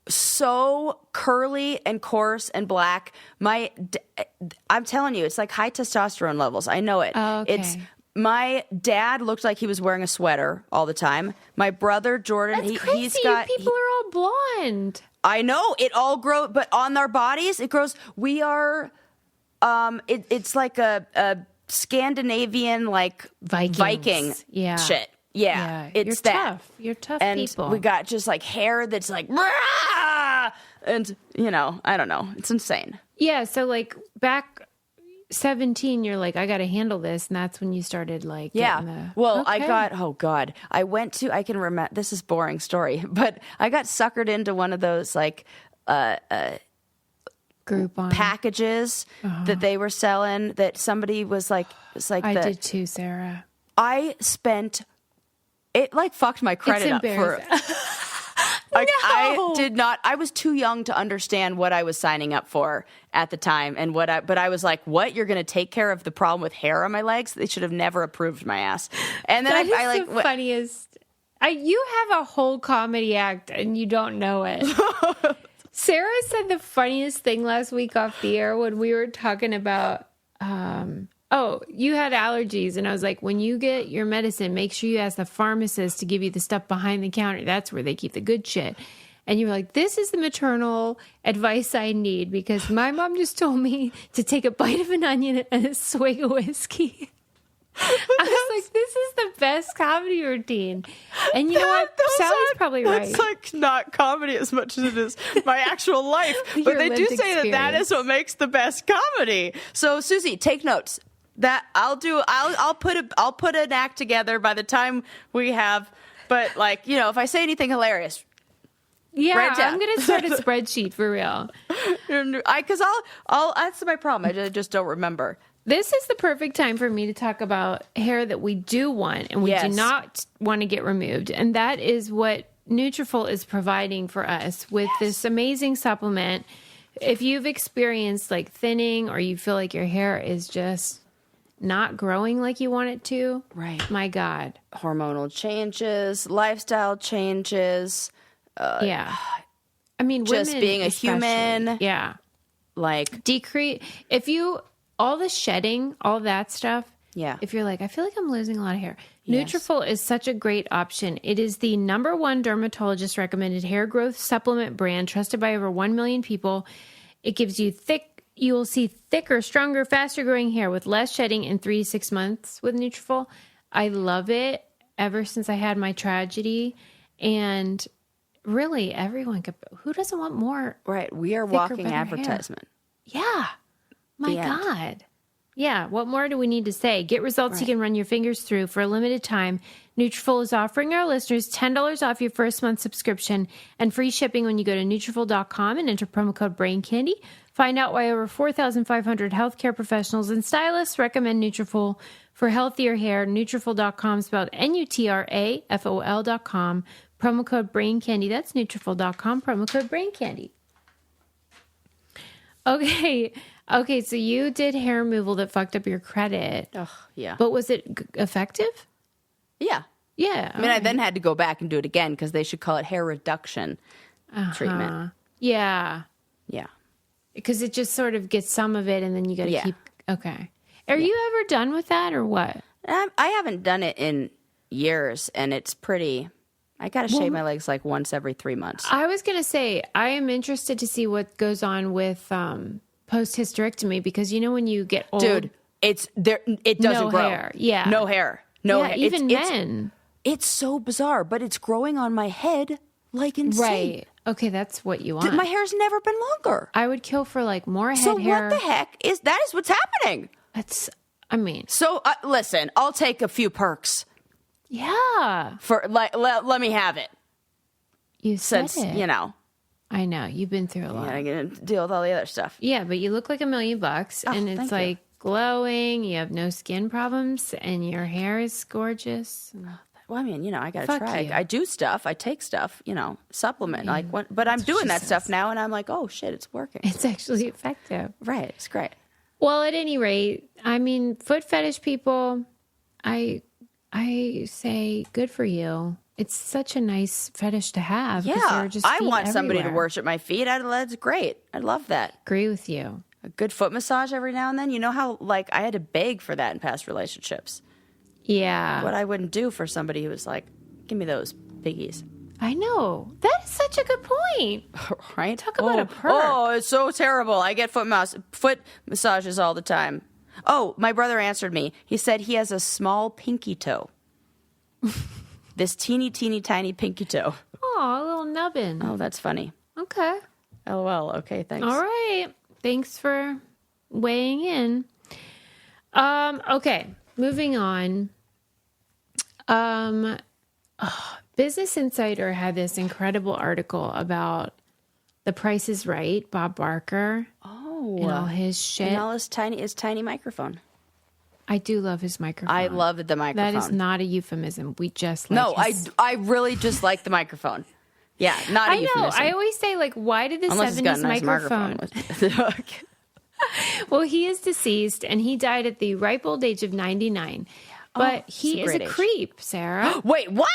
so curly and coarse and black. I'm telling you, it's like high testosterone levels. I know it. Oh, okay. It's my dad looked like he was wearing a sweater all the time. My brother Jordan, That's crazy. he's got. People are all blonde. I know it all grows, but on our bodies it grows. We are. It's like a Scandinavian like Vikings. Viking Yeah. shit. Yeah, it's You're that. tough. You're tough And people. we got just like hair that's like, "Rah!" And I don't know. It's insane. Yeah, so like back 17, you're like, I got to handle this, and that's when you started like Yeah. getting the, Well, okay. I can remember, this is a boring story, but I got suckered into one of those like Groupon packages that they were selling that somebody was like, it's like I did too, Sarah. I spent, it like fucked my credit up for, embarrassing. like No. I did not, I was too young to understand what I was signing up for at the time and but I was like, what? You're going to take care of the problem with hair on my legs? They should have never approved my ass. And then That I is like, the funniest. You have a whole comedy act and you don't know it. Sarah said the funniest thing last week off the air when we were talking about, you had allergies. And I was like, when you get your medicine, make sure you ask the pharmacist to give you the stuff behind the counter. That's where they keep the good shit. And you were like, this is the maternal advice I need because my mom just told me to take a bite of an onion and a swig of whiskey. I was like, this is the best comedy routine. And you know what? Sally's probably right. That's like not comedy as much as it is my actual life. Your But they do lived say that is what makes the best comedy. So Susie, take notes. That I'll put an act together by the time we have, but like, if I say anything hilarious, Yeah, write it down. I'm going to start a spreadsheet for real. because I'll that's my problem. I just don't remember. This is the perfect time for me to talk about hair that we do want and we do Yes. not want to get removed. And that is what Nutrafol is providing for us with this amazing supplement. If you've experienced like thinning or you feel like your hair is just not growing like you want it to, Right. my God. Hormonal changes, lifestyle changes, Yeah. I mean, just women being a especially. human. Yeah. like Decrease. All the shedding, all that stuff. Yeah. If you're like, I feel like I'm losing a lot of hair. Nutrafol is such a great option. It is the #1 dermatologist recommended hair growth supplement brand trusted by over 1 million people. It gives you you will see thicker, stronger, faster growing hair with less shedding in 3 to 6 months with Nutrafol. I love it ever since I had my tragedy. And really everyone who doesn't want more? right, we are thicker, walking better hair. advertisement. Yeah. My The end. God. Yeah. What more do we need to say? Get results you can run your fingers through for a limited time. Nutrafol is offering our listeners $10 off your first month subscription and free shipping when you go to Nutrafol.com and enter promo code BRAINCANDY. Find out why over 4,500 healthcare professionals and stylists recommend Nutrafol for healthier hair. Nutrafol.com spelled Nutrafol.com. Promo code BRAINCANDY. That's Nutrafol.com. Promo code BRAINCANDY. Okay, so you did hair removal that fucked up your credit. Oh, yeah. But was it effective? Yeah. Yeah. I mean, I then had to go back and do it again because they should call it hair reduction treatment. Yeah. Yeah. Because it just sort of gets some of it and then you got to Yeah. keep. Okay. Are you ever done with that or what? I haven't done it in years, and it's pretty. I got to shave my legs like once every 3 months. I was going to say, I am interested to see what goes on with post hysterectomy because when you get old. Dude, It's there. It doesn't No grow. hair. Yeah. No hair. No hair. Even men. It's so bizarre, but it's growing on my head like insane. Right. Okay, that's what you want. My hair's never been longer. I would kill for like more head So hair. what the heck is what's happening? So Listen, I'll take a few perks yeah. for let me have it. You said Since, it. you know, I know. You've been through a lot. I'm going to deal with all the other stuff. Yeah, but you look like $1 million and it's thank like glowing, you have no skin problems, and your hair is gorgeous. Well, I mean, I got to Fuck try. you. I do stuff. I take stuff, supplement. But I'm doing that stuff now, and I'm like, oh, shit, it's working. It's actually effective. Right. It's great. Well, at any rate, I mean, foot fetish people, I say good for you. It's such a nice fetish to have. 'cause there are just I feet want somebody to everywhere. worship my feet. That's great. I love that. Agree with you. A good foot massage every now and then. You know how, I had to beg for that in past relationships. Yeah. What I wouldn't do for somebody who was like, give me those piggies. I know. That is such a good point. Right? Talk about a perk. Oh, it's so terrible. I get foot massages all the time. Oh, my brother answered me. He said he has a small pinky toe. This teeny, teeny, tiny pinky toe. Oh, a little nubbin. Oh, that's funny. Okay. LOL. Okay, thanks. All right. Thanks for weighing in. Okay. Moving on. Business Insider had this incredible article about The Price is Right, Bob Barker. Oh. And all his shit. And all his tiny microphone. I do love his microphone. I love the microphone. That is not a euphemism. We just like No, his... I really just like the microphone. Yeah, not a I know. euphemism. I always say, like, why did the Unless it's got 70s a nice microphone... microphone. Well, he is deceased, and he died at the ripe old age of 99. But he is a great age. creep, Sarah. Wait, what?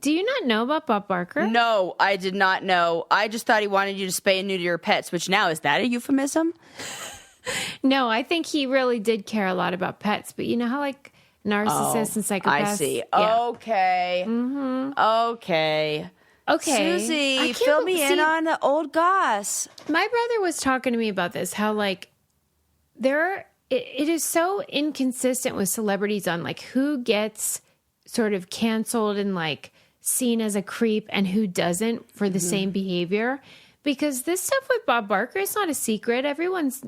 Do you not know about Bob Barker? No, I did not know. I just thought he wanted you to spay and neuter your pets, which now, is that a euphemism? No, I think he really did care a lot about pets. But you know how, like, narcissists and psychopaths... I see. Yeah. Okay. Mm-hmm. Okay. Okay. Susie, fill me in on the old goss. My brother was talking to me about this, how, like, it is so inconsistent with celebrities on, like, who gets sort of canceled and, like, seen as a creep and who doesn't for the same behavior. Because this stuff with Bob Barker is not a secret. Everyone's,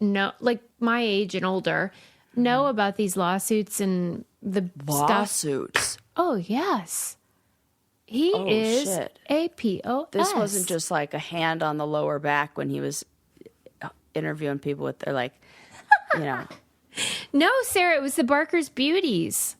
like, my age and older know about these lawsuits and the Lawsuits. stuff. Oh, yes. He is shit. a POS. This wasn't just like a hand on the lower back when he was interviewing people with their, like, No, Sarah, it was the Barker's Beauties.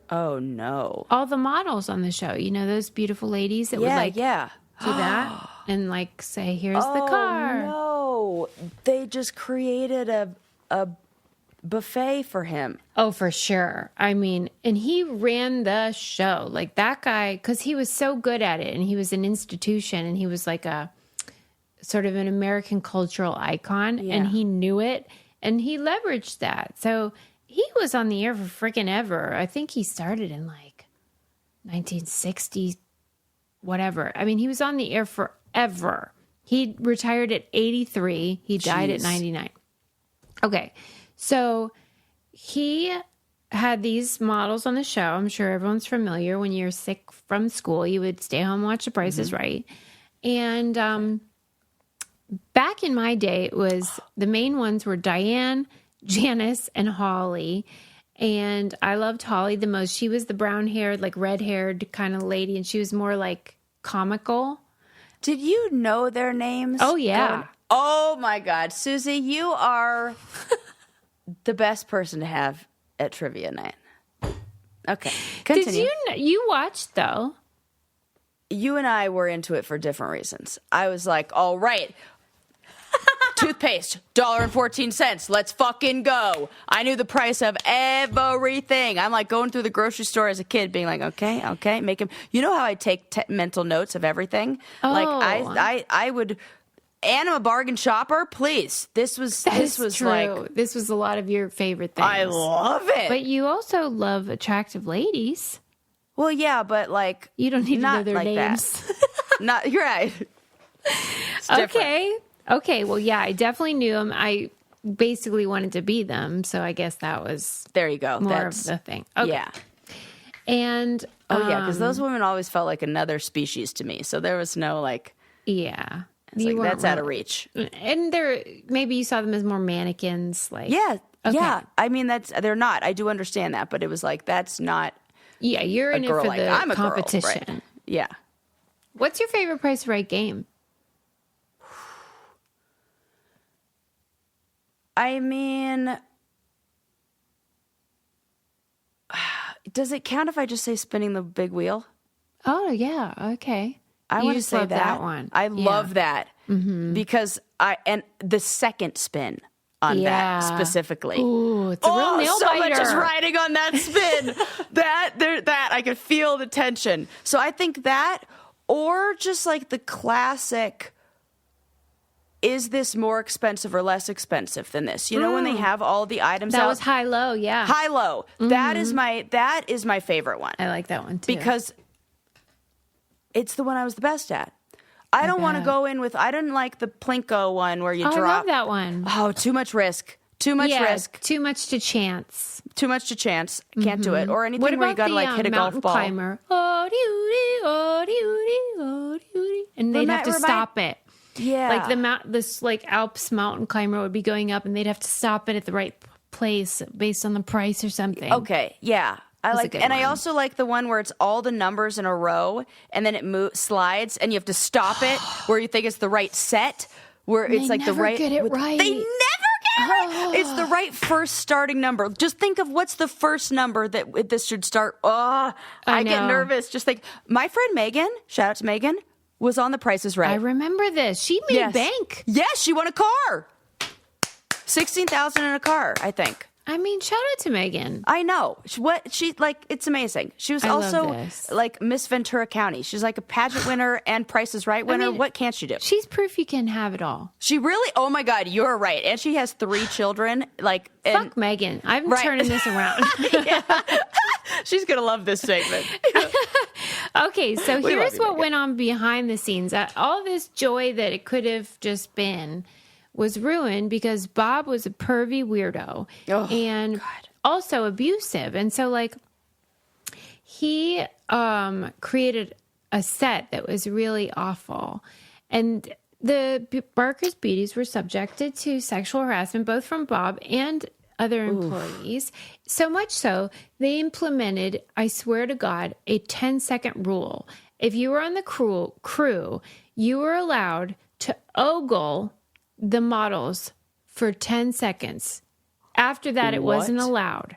Oh, no. All the models on the show. You know, those beautiful ladies that would, like, do that and, like, say, here's the car. No. They just created a buffet for him. Oh, for sure. I mean, and he ran the show. Like, that guy, because he was so good at it, and he was an institution, and he was like a sort of an American cultural icon, and he knew it, and he leveraged that. So he was on the air for freaking ever. I think he started in, like, 1960, whatever. I mean, he was on the air forever. He retired at 83. He died at 99. Okay. So he had these models on the show. I'm sure everyone's familiar. When you're sick from school, you would stay home, watch The Price is Right. And back in my day, it was the main ones were Diane, Janice, and Holly. And I loved Holly the most. She was the brown-haired, like red-haired kind of lady, and she was more like comical. Did you know their names? Oh, yeah. Oh, my God. Susie, you are... the best person to have at trivia night. Okay, continue. Did you watched, though? You and I were into it for different reasons. I was like, all right, toothpaste, $1.14. Let's fucking go. I knew the price of everything. I'm like going through the grocery store as a kid being like, okay, make him. You know how I take mental notes of everything? Oh. Like I would... And I'm a bargain shopper. Please, this was true. like This was a lot of your favorite things. I love it. But you also love attractive ladies. Well, yeah, but like You don't need to know not their like names. That. You're right. It's different. Okay. Well, yeah, I definitely knew him. basically wanted to be them. So I guess that was There you go. more of the thing. Okay. Yeah. And Oh, yeah, because those women always felt like another species to me. So there was no, like... yeah. It's like, that's out of reach. And maybe you saw them as more mannequins. Like, Yeah. okay. Yeah. I mean, they're not. I do understand that. But it was like, that's not Yeah, you're a in it girl for like the I'm a competition. girl. Right? Yeah. What's your favorite Price Right game? I mean... Does it count if I just say spinning the big wheel? Oh, yeah. Okay. I You want to just say love that one. I Yeah. love that because and the second spin on Yeah. that specifically. Ooh, it's a real nail so much biter. is riding on that spin. that I could feel the tension. So I think that, or just like the classic. Is this more expensive or less expensive than this? You know, when they have all the items That out? was high low, yeah. High low. That is my favorite one. I like that one too. Because it's the one I was the best at. I don't want to bet. go in with, I didn't like the Plinko one where you I drop. love that one. Oh, too much risk. Too much risk. Too much to chance. Too much to chance. Can't do it. Or anything What where you about got to like hit a golf mountain ball. climber? Oh, and they'd have to stop it. Yeah. Like this like Alps mountain climber would be going up, and they'd have to stop it at the right place based on the price or something. Okay. Yeah. I That's a like, good and I one. also like the one where it's all the numbers in a row, and then it slides, and you have to stop it where you think it's the right set, where it's like the never right. get it right. They never get it right. It's the right first starting number. Just think of what's the first number that this should start. Oh, I get know. nervous. Just think, my friend Megan. Shout out to Megan. Was on The Price is Right. I remember this. She made bank. Yes, she won a car. 16,000 in a car, I think. I mean, shout out to Megan. I know. It's amazing. She was I love also this. like Miss Ventura County. She's like a pageant winner and Price is Right winner. mean, What can't she do? She's proof you can have it all. She really, oh my God, you're right. And she has 3 children. Like, and Fuck Megan. I'm Right. turning this around. she's going to love this segment. Okay, so We love here's you, what Megan. went on behind the scenes. All this joy that it could have just been was ruined because Bob was a pervy weirdo and also abusive. And so, like, he created a set that was really awful. And the Barker's Beauties were subjected to sexual harassment, both from Bob and other employees. So much so, they implemented, I swear to God, a 10-second rule. If you were on the crew, you were allowed to ogle the models for 10 seconds. After that, it wasn't allowed.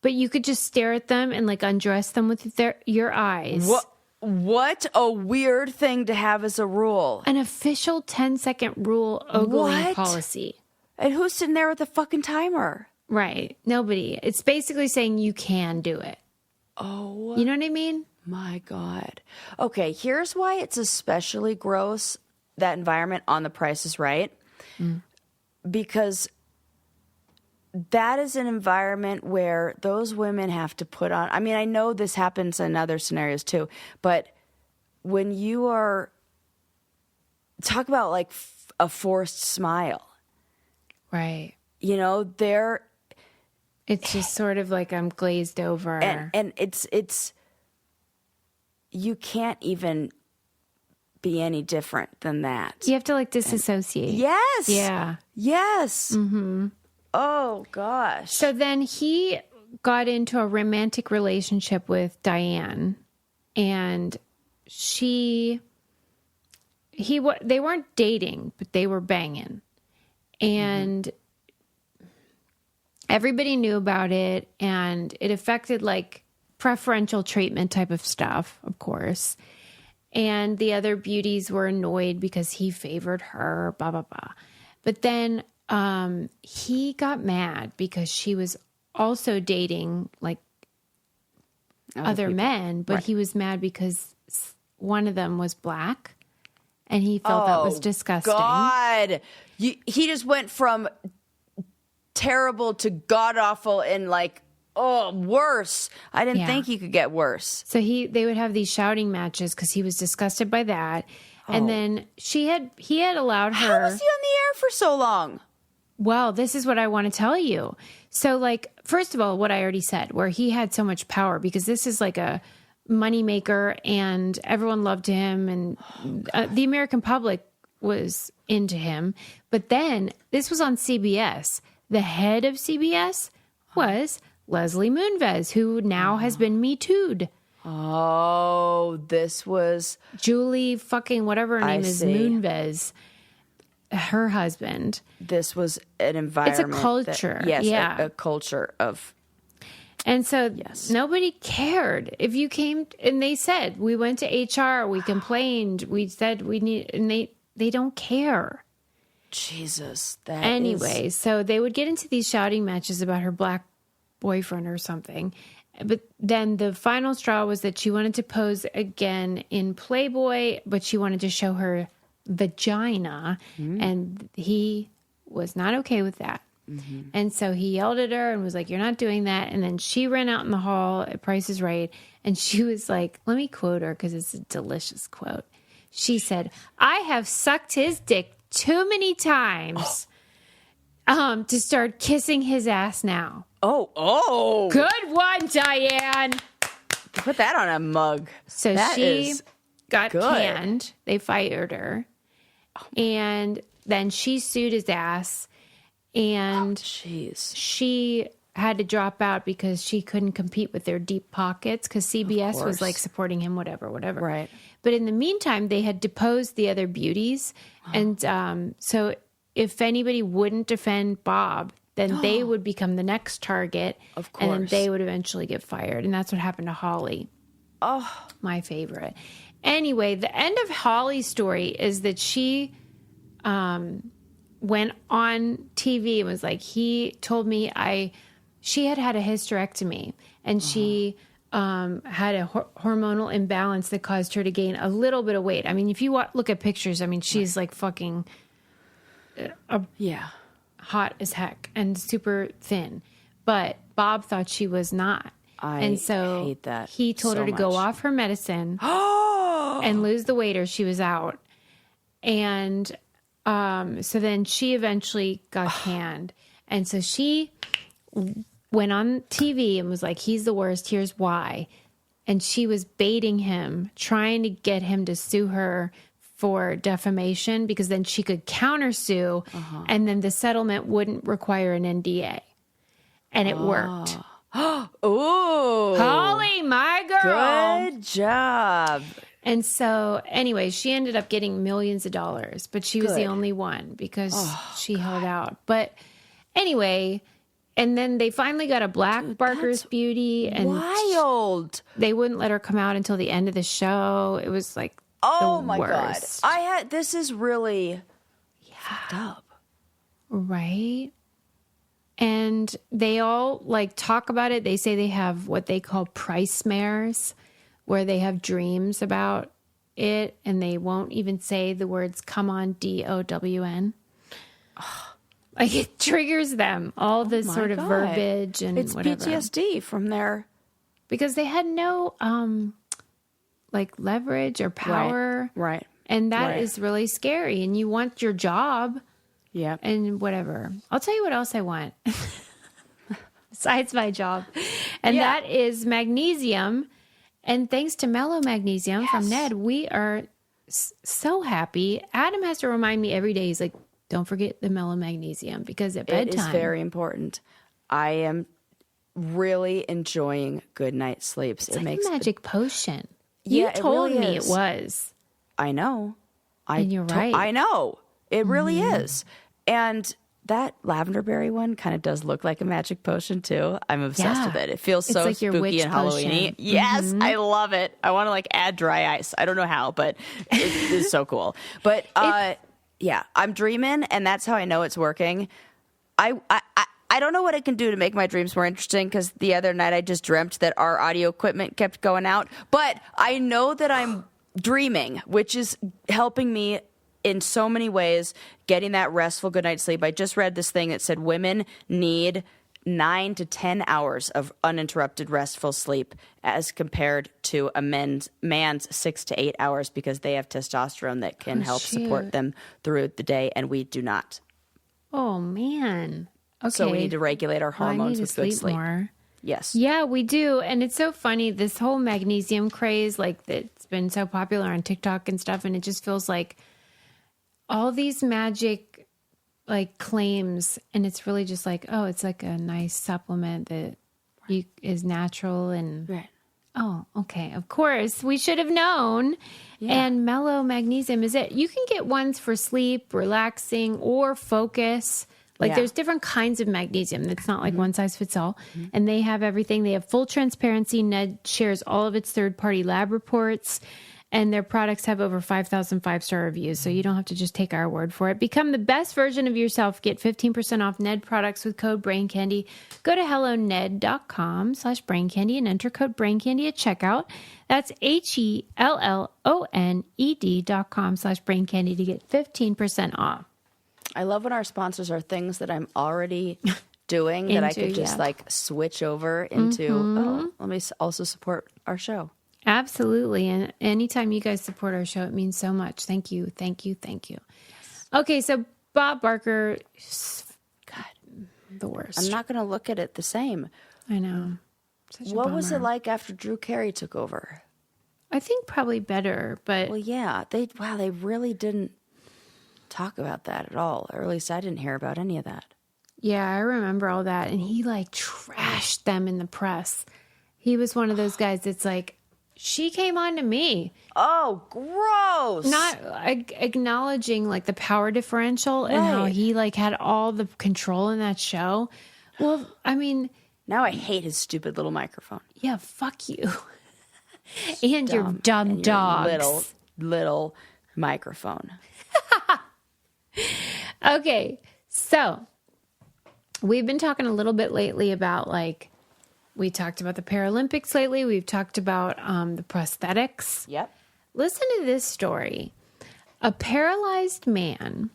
But you could just stare at them and like undress them with your eyes. What a weird thing to have as a rule. An official 10-second rule ogling What? policy. And who's sitting there with a fucking timer? Right. Nobody. It's basically saying you can do it. Oh. You know what I mean? My God. Okay, here's why it's especially gross, that environment on The Price is Right. Because that is an environment where those women have to put on, I mean, I know this happens in other scenarios too, but when you are, talk about like a forced smile, Right. you know, It's just sort of like I'm glazed over. and it's, you can't even be any different than that. You have to like disassociate. Yes. Yeah. Yes. Mm-hmm. Oh gosh. So then he got into a romantic relationship with Diane, and they weren't dating, but they were banging, and everybody knew about it, and it affected like preferential treatment type of stuff, of course. And the other beauties were annoyed because he favored her, blah, blah, blah. But then he got mad because she was also dating like other men, but he was mad because one of them was black and he felt that was disgusting. God. He just went from terrible to god-awful and like, oh, worse. I didn't think he could get worse. So they would have these shouting matches because he was disgusted by that. And then he had allowed her. How was he on the air for so long? Well, this is what I want to tell you. So, like, first of all, what I already said, where he had so much power, because this is like a moneymaker and everyone loved him, and the American public was into him. But then this was on CBS. The head of CBS was Leslie Moonves, who now has been Me Too'd. Oh, this was Julie fucking whatever her name is, Moonves, her husband. This was an environment. It's a culture. A culture of. And so nobody cared. If you came and they said, we went to HR, we complained, we said we need, and they don't care. Jesus. Anyway, so they would get into these shouting matches about her black boyfriend or something. But then the final straw was that she wanted to pose again in Playboy, but she wanted to show her vagina, and he was not okay with that. And so he yelled at her and was like, you're not doing that. And then she ran out in the hall at Price is Right, and she was like, let me quote her because it's a delicious quote. She said, I have sucked his dick too many times to start kissing his ass now. Oh. Good one, Diane. Put that on a mug. So she got canned. They fired her. And then she sued his ass. And she had to drop out because she couldn't compete with their deep pockets because CBS was like supporting him, whatever. Right. But in the meantime, they had deposed the other beauties. And so if anybody wouldn't defend Bob, then they would become the next target. Of course. And then they would eventually get fired. And that's what happened to Holly. Oh, my favorite. Anyway, the end of Holly's story is that she went on TV and was like, he told me she had a hysterectomy, and she had a hormonal imbalance that caused her to gain a little bit of weight. I mean, if you look at pictures, I mean, she's like fucking hot as heck and super thin. But Bob thought she was not. And so hate that he told her to go off her medicine and lose the weight or she was out. And so then she eventually got canned. And so she went on TV and was like, he's the worst. Here's why. And she was baiting him, trying to get him to sue her for defamation because then she could countersue and then the settlement wouldn't require an NDA. And it worked. Ooh. Holly, my girl. Good job. And so, anyway, she ended up getting millions of dollars, but she was the only one because she held out. But anyway, and then they finally got a black Barker's beauty, and wild. They wouldn't let her come out until the end of the show. It was like oh the my worst. God, this is really fucked up, right? And they all like talk about it. They say they have what they call price mares, where they have dreams about it, and they won't even say the words "come on" DOWN. Like it triggers them, all this sort of verbiage and it's whatever. PTSD from their because they had no like leverage or power, right? And that is really scary. And you want your job, and whatever. I'll tell you what else I want besides my job, and that is magnesium. And thanks to Mellow Magnesium from Ned, we are so happy. Adam has to remind me every day. He's like, don't forget the Mellow Magnesium because at bedtime. It is very important. I am really enjoying good night sleeps. It's like a magic potion. You told me it was. I know. And you're right. I know. It really is. And that lavender berry one kind of does look like a magic potion too. I'm obsessed with it. It feels so like spooky and Halloween-y. Yes, I love it. I want to like add dry ice. I don't know how, but it is so cool. But I'm dreaming, and that's how I know it's working. I don't know what I can do to make my dreams more interesting because the other night I just dreamt that our audio equipment kept going out. But I know that I'm dreaming, which is helping me in so many ways, getting that restful good night's sleep. I just read this thing that said women need 9 to 10 hours of uninterrupted restful sleep as compared to a man's 6 to 8 hours because they have testosterone that can help support them through the day, and we do not. Oh, man. Okay. So we need to regulate our Well, I hormones need with to good sleep. more. Yes. Yeah, we do. And it's so funny. This whole magnesium craze, like that's been so popular on TikTok and stuff. And it just feels like all these magic like claims. And it's really just like, oh, it's like a nice supplement that is natural. And Right. oh, okay. Of course. We should have known. Yeah. And mellow magnesium is it. You can get ones for sleep, relaxing, or focus. Like there's different kinds of magnesium. It's not like one size fits all. And they have everything. They have full transparency. Ned shares all of its third-party lab reports. And their products have over 5,000 five-star reviews. So you don't have to just take our word for it. Become the best version of yourself. Get 15% off Ned products with code BRAINCANDY. Go to helloned.com/braincandy and enter code BRAINCANDY at checkout. That's HELLONED.com/braincandy to get 15% off. I love when our sponsors are things that I'm already doing that I could just like switch over into, oh, let me also support our show. Absolutely. And anytime you guys support our show, it means so much. Thank you. Thank you. Thank you. Yes. Okay. So Bob Barker, God, the worst. I'm not going to look at it the same. I know. What was it like after Drew Carey took over? I think probably better, but. Well, yeah. They really didn't talk about that at all. Or at least I didn't hear about any of that. Yeah, I remember all that. And he like trashed them in the press. He was one of those guys that's like, she came on to me. Oh, gross. Not acknowledging like the power differential and how he like had all the control in that show. Well, I mean. Now I hate his stupid little microphone. Yeah, fuck you. And your dumb dogs. Little microphone. Okay, so we've been talking a little bit lately about like, we talked about the Paralympics lately. We've talked about the prosthetics. Yep. Listen to this story. A paralyzed man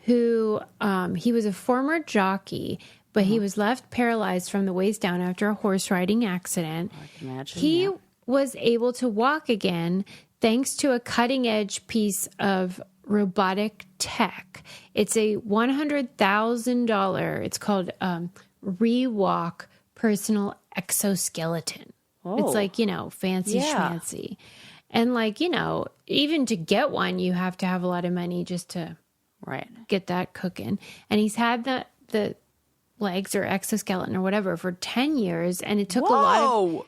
who, he was a former jockey, but he was left paralyzed from the waist down after a horse riding accident. I can imagine. He was able to walk again thanks to a cutting edge piece of robotic tech. It's a $100,000. It's called Rewalk Personal Exoskeleton. Oh. It's like, fancy schmancy. And like, even to get one, you have to have a lot of money just to get that cooking. And he's had the legs or exoskeleton or whatever for 10 years. And it took a lot of,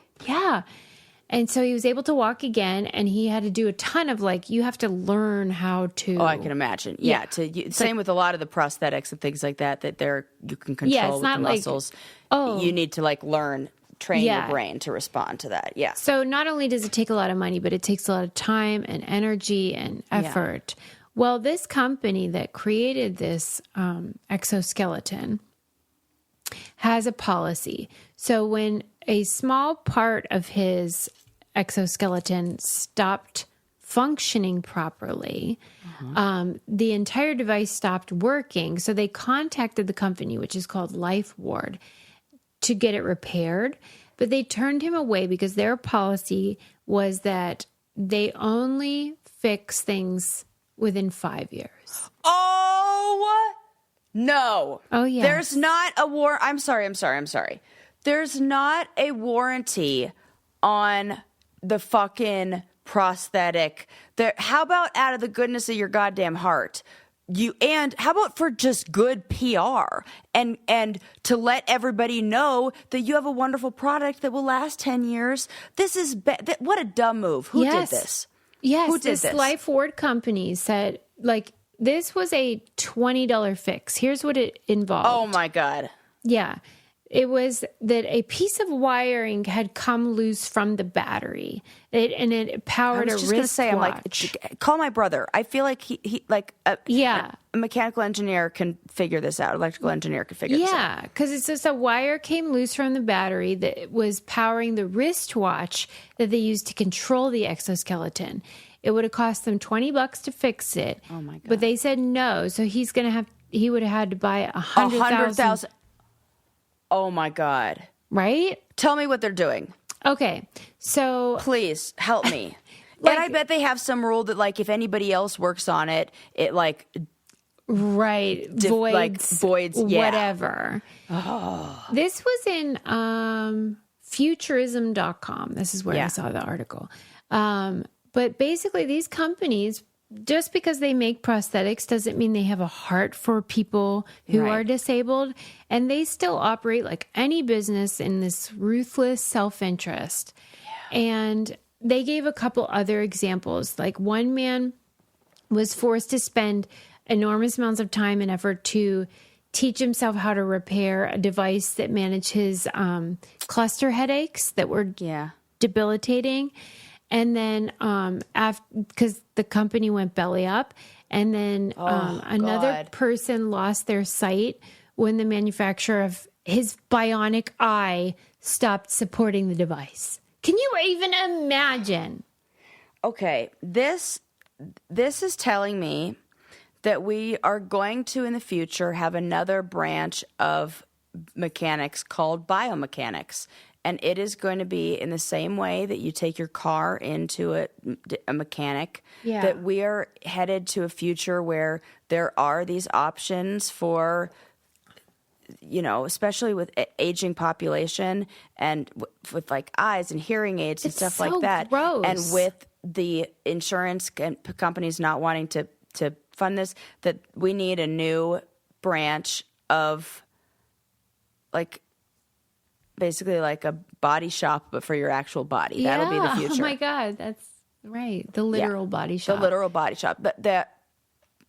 And so he was able to walk again, and he had to do a ton of like, you have to learn how to. Oh, I can imagine. Yeah. Same with a lot of the prosthetics and things like that you can control with the muscles. You need to like train your brain to respond to that. Yeah. So not only does it take a lot of money, but it takes a lot of time and energy and effort. Yeah. Well, this company that created this exoskeleton has a policy. So when a small part of his exoskeleton stopped functioning properly, the entire device stopped working. So they contacted the company, which is called Life Ward, to get it repaired. But they turned him away because their policy was that they only fix things within 5 years. Oh, no. Oh, yeah. There's not a I'm sorry. There's not a warranty on the fucking prosthetic. How about out of the goodness of your goddamn heart? And how about for just good PR and to let everybody know that you have a wonderful product that will last 10 years? This is what a dumb move. Who did this? Yes, who did this Life Ward company said like this was a $20 fix. Here's what it involved. Oh my God. Yeah. It was that a piece of wiring had come loose from the battery. It powered a wristwatch. I was just going to say, I'm like, call my brother. I feel like he a mechanical engineer can figure this out. Electrical engineer can figure this out. Yeah, because it's just a wire came loose from the battery that was powering the wristwatch that they used to control the exoskeleton. It would have cost them $20 to fix it. Oh my God! But they said no, so he would have had to buy $100,000. Oh my God. Right? Tell me what they're doing. Okay. So please help me. And I bet they have some rule that like if anybody else works on it, it like Right. Voids, yeah. whatever. Oh. This was in futurism.com. This is where I saw the article. But basically, these companies, just because they make prosthetics doesn't mean they have a heart for people who are disabled. And they still operate like any business in this ruthless self-interest. Yeah. And they gave a couple other examples. Like one man was forced to spend enormous amounts of time and effort to teach himself how to repair a device that managed his cluster headaches that were debilitating. And then because the company went belly up, and then another person lost their sight when the manufacturer of his bionic eye stopped supporting the device. Can you even imagine? Okay, this is telling me that we are going to, in the future, have another branch of mechanics called biomechanics. And it is going to be in the same way that you take your car into a mechanic, that we are headed to a future where there are these options for, especially with aging population and with like eyes and hearing aids and stuff like that. Gross. And with the insurance companies not wanting to fund this, that we need a new branch of like basically like a body shop, but for your actual body. Yeah. That'll be the future. Oh my God, that's right. The literal body shop. The literal body shop. That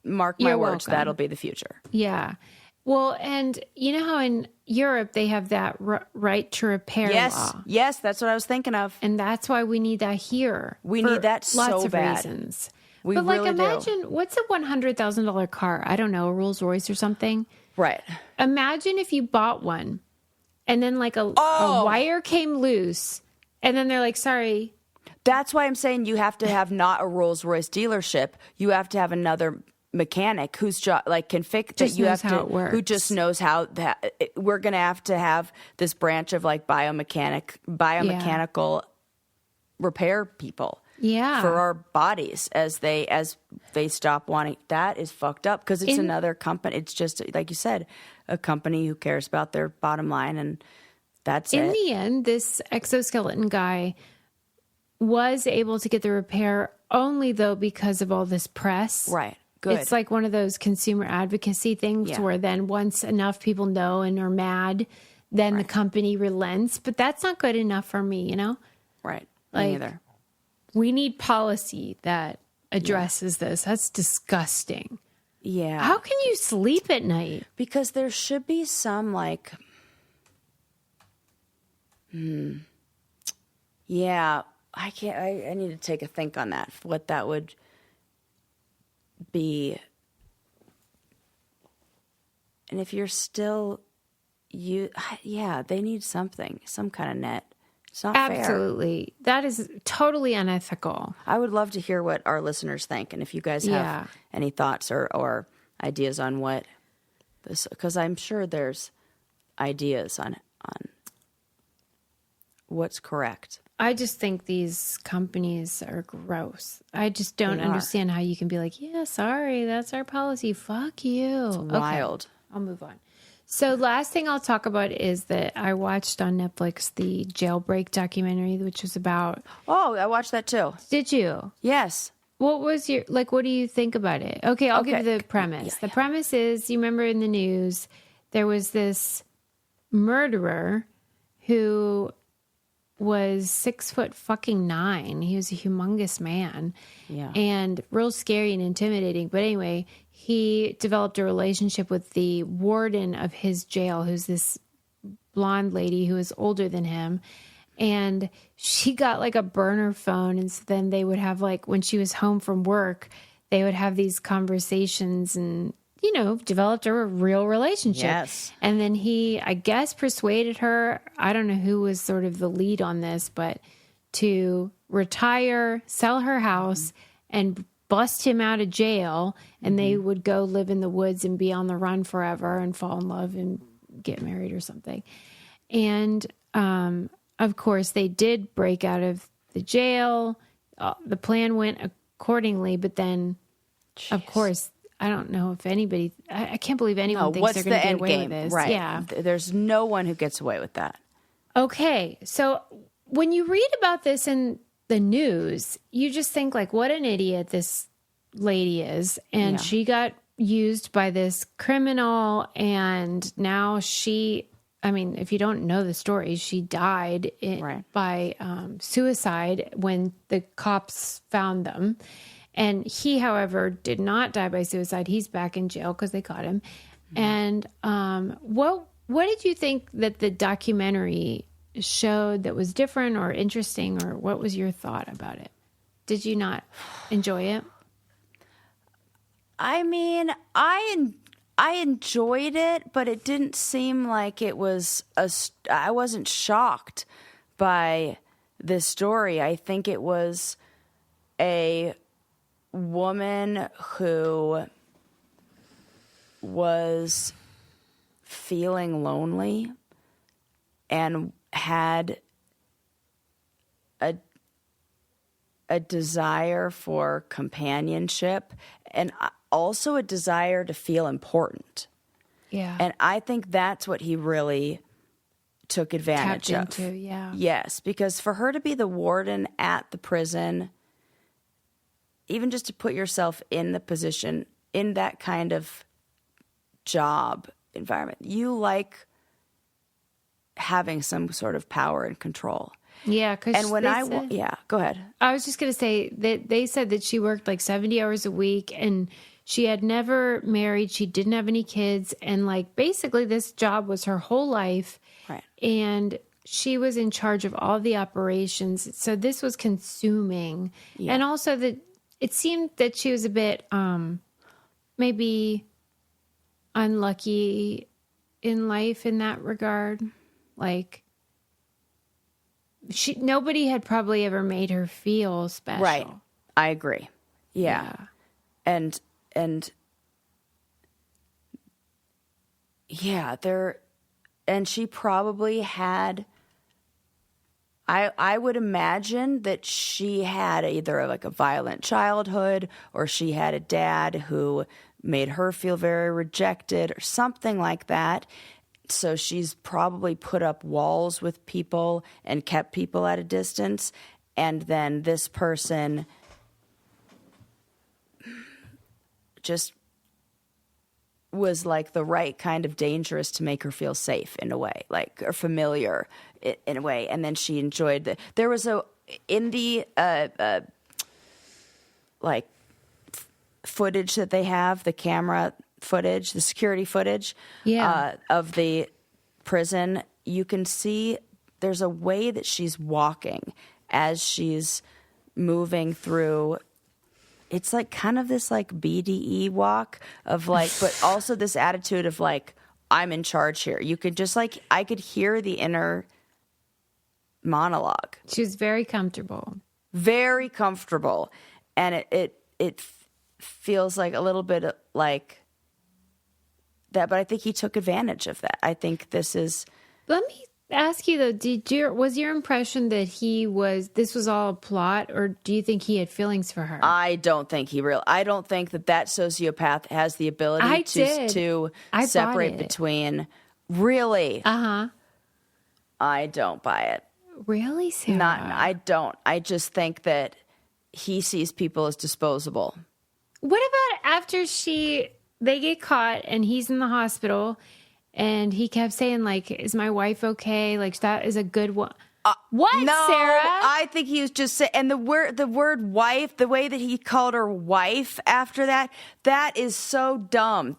mark my words, that'll be the future. Yeah. Well, and you know how in Europe they have that right to repair law? Yes, that's what I was thinking of. And that's why we need that here. We need that so lots of bad. Reasons. We but really imagine, what's a $100,000 car? I don't know, a Rolls Royce or something. Right. Imagine if you bought one and then like a wire came loose and then they're like, sorry. That's why I'm saying you have to have not a Rolls Royce dealership. You have to have another mechanic whose job can fix that. You have to who just knows how that. We're gonna have to have this branch of like biomechanical repair people. Yeah. For our bodies as they stop wanting. That is fucked up because it's another company. It's just like you said, a company who cares about their bottom line, and that's it. In the end, this exoskeleton guy was able to get the repair only though because of all this press. Right. Good. It's like one of those consumer advocacy things where then once enough people know and are mad, then the company relents. But that's not good enough for me, Right. Like, Me either. We need policy that addresses this. That's disgusting. Yeah. How can you sleep at night? Because there should be some yeah, I can't, I need to take a think on that, what that would be. And if you're still, they need something, some kind of net. It's not fair. Absolutely. That is totally unethical. I would love to hear what our listeners think. And if you guys have any thoughts or ideas on what this, because I'm sure there's ideas on what's correct. I just think these companies are gross. I just don't understand how you can be like, yeah, sorry, that's our policy. Fuck you. It's wild. Okay, I'll move on. So last thing I'll talk about is that I watched on Netflix the Jailbreak documentary, which was about... Oh, I watched that too. Did you? Yes. What was your... what do you think about it? Okay, I'll give you the premise. The premise is, you remember in the news, there was this murderer who was 6'9". He was a humongous man. Yeah. And real scary and intimidating. But anyway, he developed a relationship with the warden of his jail, who's this blonde lady who is older than him. And she got like a burner phone. And so then they would have when she was home from work, they would have these conversations and, developed a real relationship. Yes. And then he, I guess, persuaded her, I don't know who was sort of the lead on this, but to retire, sell her house, and bust him out of jail. And they would go live in the woods and be on the run forever and fall in love and get married or something. And, of course, they did break out of the jail. The plan went accordingly, but then, of course, I don't know if anybody, I can't believe anyone thinks what's they're the going to get end away game? with this. Right. Yeah. There's no one who gets away with that. Okay. So when you read about this in the news, you just think like, what an idiot this lady is. And she got used by this criminal, and now if you don't know the story, she died by suicide when the cops found them. And he, however, did not die by suicide. He's back in jail because they caught him. And what did you think that the documentary showed that was different or interesting, or what was your thought about it? Did you not enjoy it? I mean, I enjoyed it, but it didn't seem like it was I wasn't shocked by this story. I think it was a woman who was feeling lonely and had a desire for companionship and also a desire to feel important. Yeah. And I think that's what he really took advantage Tapped of. into, yeah. Yes, because for her to be the warden at the prison, even just to put yourself in the position, in that kind of job environment, you like having some sort of power and control. Yeah, because And go ahead. I was just going to say that they said that she worked like 70 hours a week, and she had never married. She didn't have any kids. And like basically this job was her whole life. Right. And she was in charge of all the operations. So this was consuming. Yeah. And also that it seemed that she was a bit maybe unlucky in life in that regard. Like nobody had probably ever made her feel special. Right. I agree. Yeah. And yeah, and she probably had, I would imagine that she had either like a violent childhood, or she had a dad who made her feel very rejected or something like that. So she's probably put up walls with people and kept people at a distance. And then this person just was like the right kind of dangerous to make her feel safe in a way, like, or familiar in a way. And then she enjoyed there was in the like footage that they have, the camera footage, the security footage of the prison, you can see there's a way that she's walking as she's moving through. It's like kind of this like BDE walk of like, but also this attitude of like, I'm in charge here. You could just like, I could hear the inner monologue. She was very comfortable. Very comfortable. And it feels like a little bit like that, but I think he took advantage of that. I think this is. Let me ask you though, was your impression that this was all a plot, or do you think he had feelings for her? I don't think I don't think that sociopath has the ability to separate between. Really? Uh-huh. I don't buy it. Really, Sarah? I don't. I just think that he sees people as disposable. What about after they get caught and he's in the hospital and he kept saying like, is my wife okay? Like that is a good one. What, no, Sarah? I think he was just saying, and the word wife, the way that he called her wife after that is so dumb.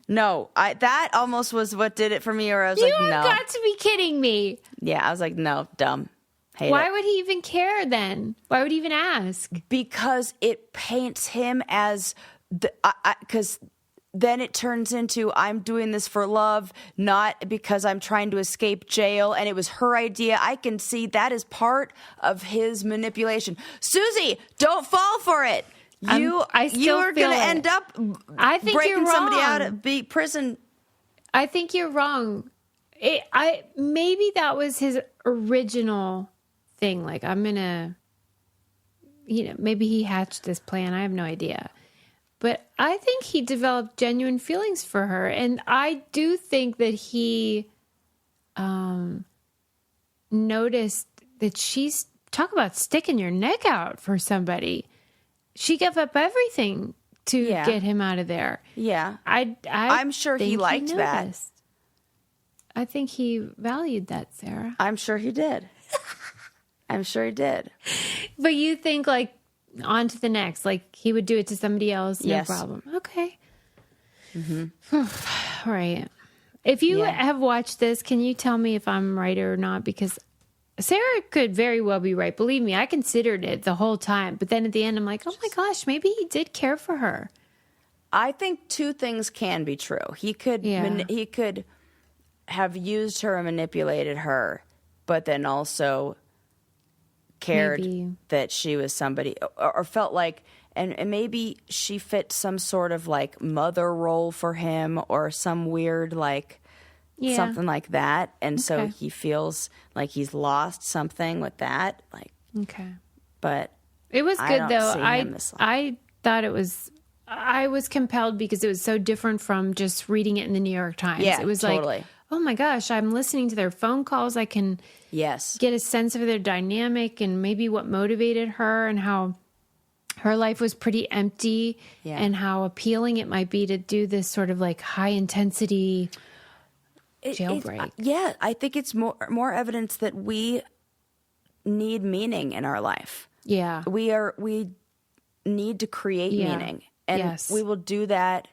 No, that almost was what did it for me, or I was like, no. You have got to be kidding me. Yeah, I was like, no, dumb. Why would he even care then? Why would he even ask? Because it paints him as because then it turns into I'm doing this for love, not because I'm trying to escape jail, and it was her idea. I can see that is part of his manipulation. Susie, don't fall for it. You are going to end up breaking somebody out of prison. I think you're wrong. Maybe that was his original thing. Like, I'm going to, maybe he hatched this plan. I have no idea. but I think he developed genuine feelings for her. And I do think that he noticed that she's, talk about sticking your neck out for somebody. She gave up everything to get him out of there. Yeah. I'm sure he liked that. I think he valued that, Sarah. I'm sure he did. I'm sure he did. But you think, like, on to the next. Like, he would do it to somebody else, no Yes. problem. Okay. Mm-hmm. Right. If you have watched this, can you tell me if I'm right or not? Because Sarah could very well be right. Believe me, I considered it the whole time. But then at the end, I'm like, oh my gosh, maybe he did care for her. I think two things can be true. He could he could have used her and manipulated her, but then also cared that she was somebody, or felt like, and maybe she fit some sort of like mother role for him, or some weird like something like that, and so he feels like he's lost something with that. Like, but it was good though. I thought it was. I was compelled because it was so different from just reading it in the New York Times. Yeah, it was totally. Like, oh my gosh, I'm listening to their phone calls. I can get a sense of their dynamic and maybe what motivated her and how her life was pretty empty and how appealing it might be to do this sort of like high intensity jailbreak. I think it's more evidence that we need meaning in our life. Yeah. We need to create meaning. And we will do that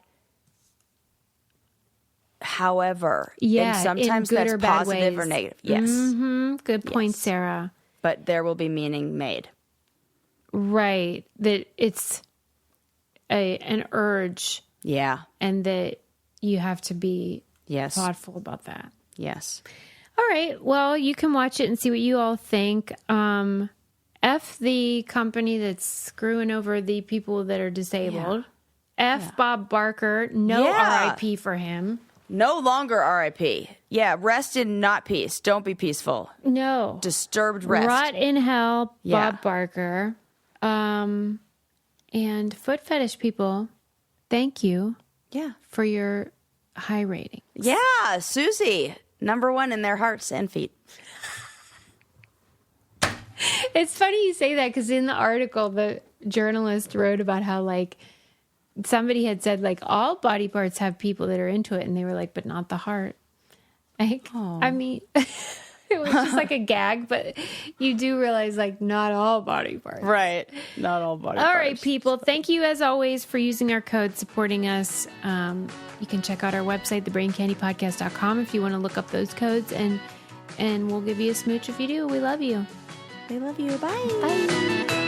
however. And sometimes that's positive or negative. Yes. Mm-hmm. Good point, Sarah. But there will be meaning made. Right. That it's an urge. Yeah. And that you have to be thoughtful about that. Yes. All right. Well, you can watch it and see what you all think. F the company that's screwing over the people that are disabled. F Bob Barker. No RIP for him. No longer RIP. Yeah, rest in not peace. Don't be peaceful. No. Disturbed rest. Rot in hell, Bob Barker. And foot fetish people, thank you for your high rating. Yeah, Susie, #1 in their hearts and feet. It's funny you say that because in the article, the journalist wrote about how, like, somebody had said, like, all body parts have people that are into it. And they were like, but not the heart. Like, I mean, it was just like a gag, but you do realize, like, not all body parts. Right. Not all body parts. All right, people. Thank you, as always, for using our code, supporting us. You can check out our website, thebraincandypodcast.com, if you want to look up those codes. And we'll give you a smooch if you do. We love you. We love you. Bye. Bye.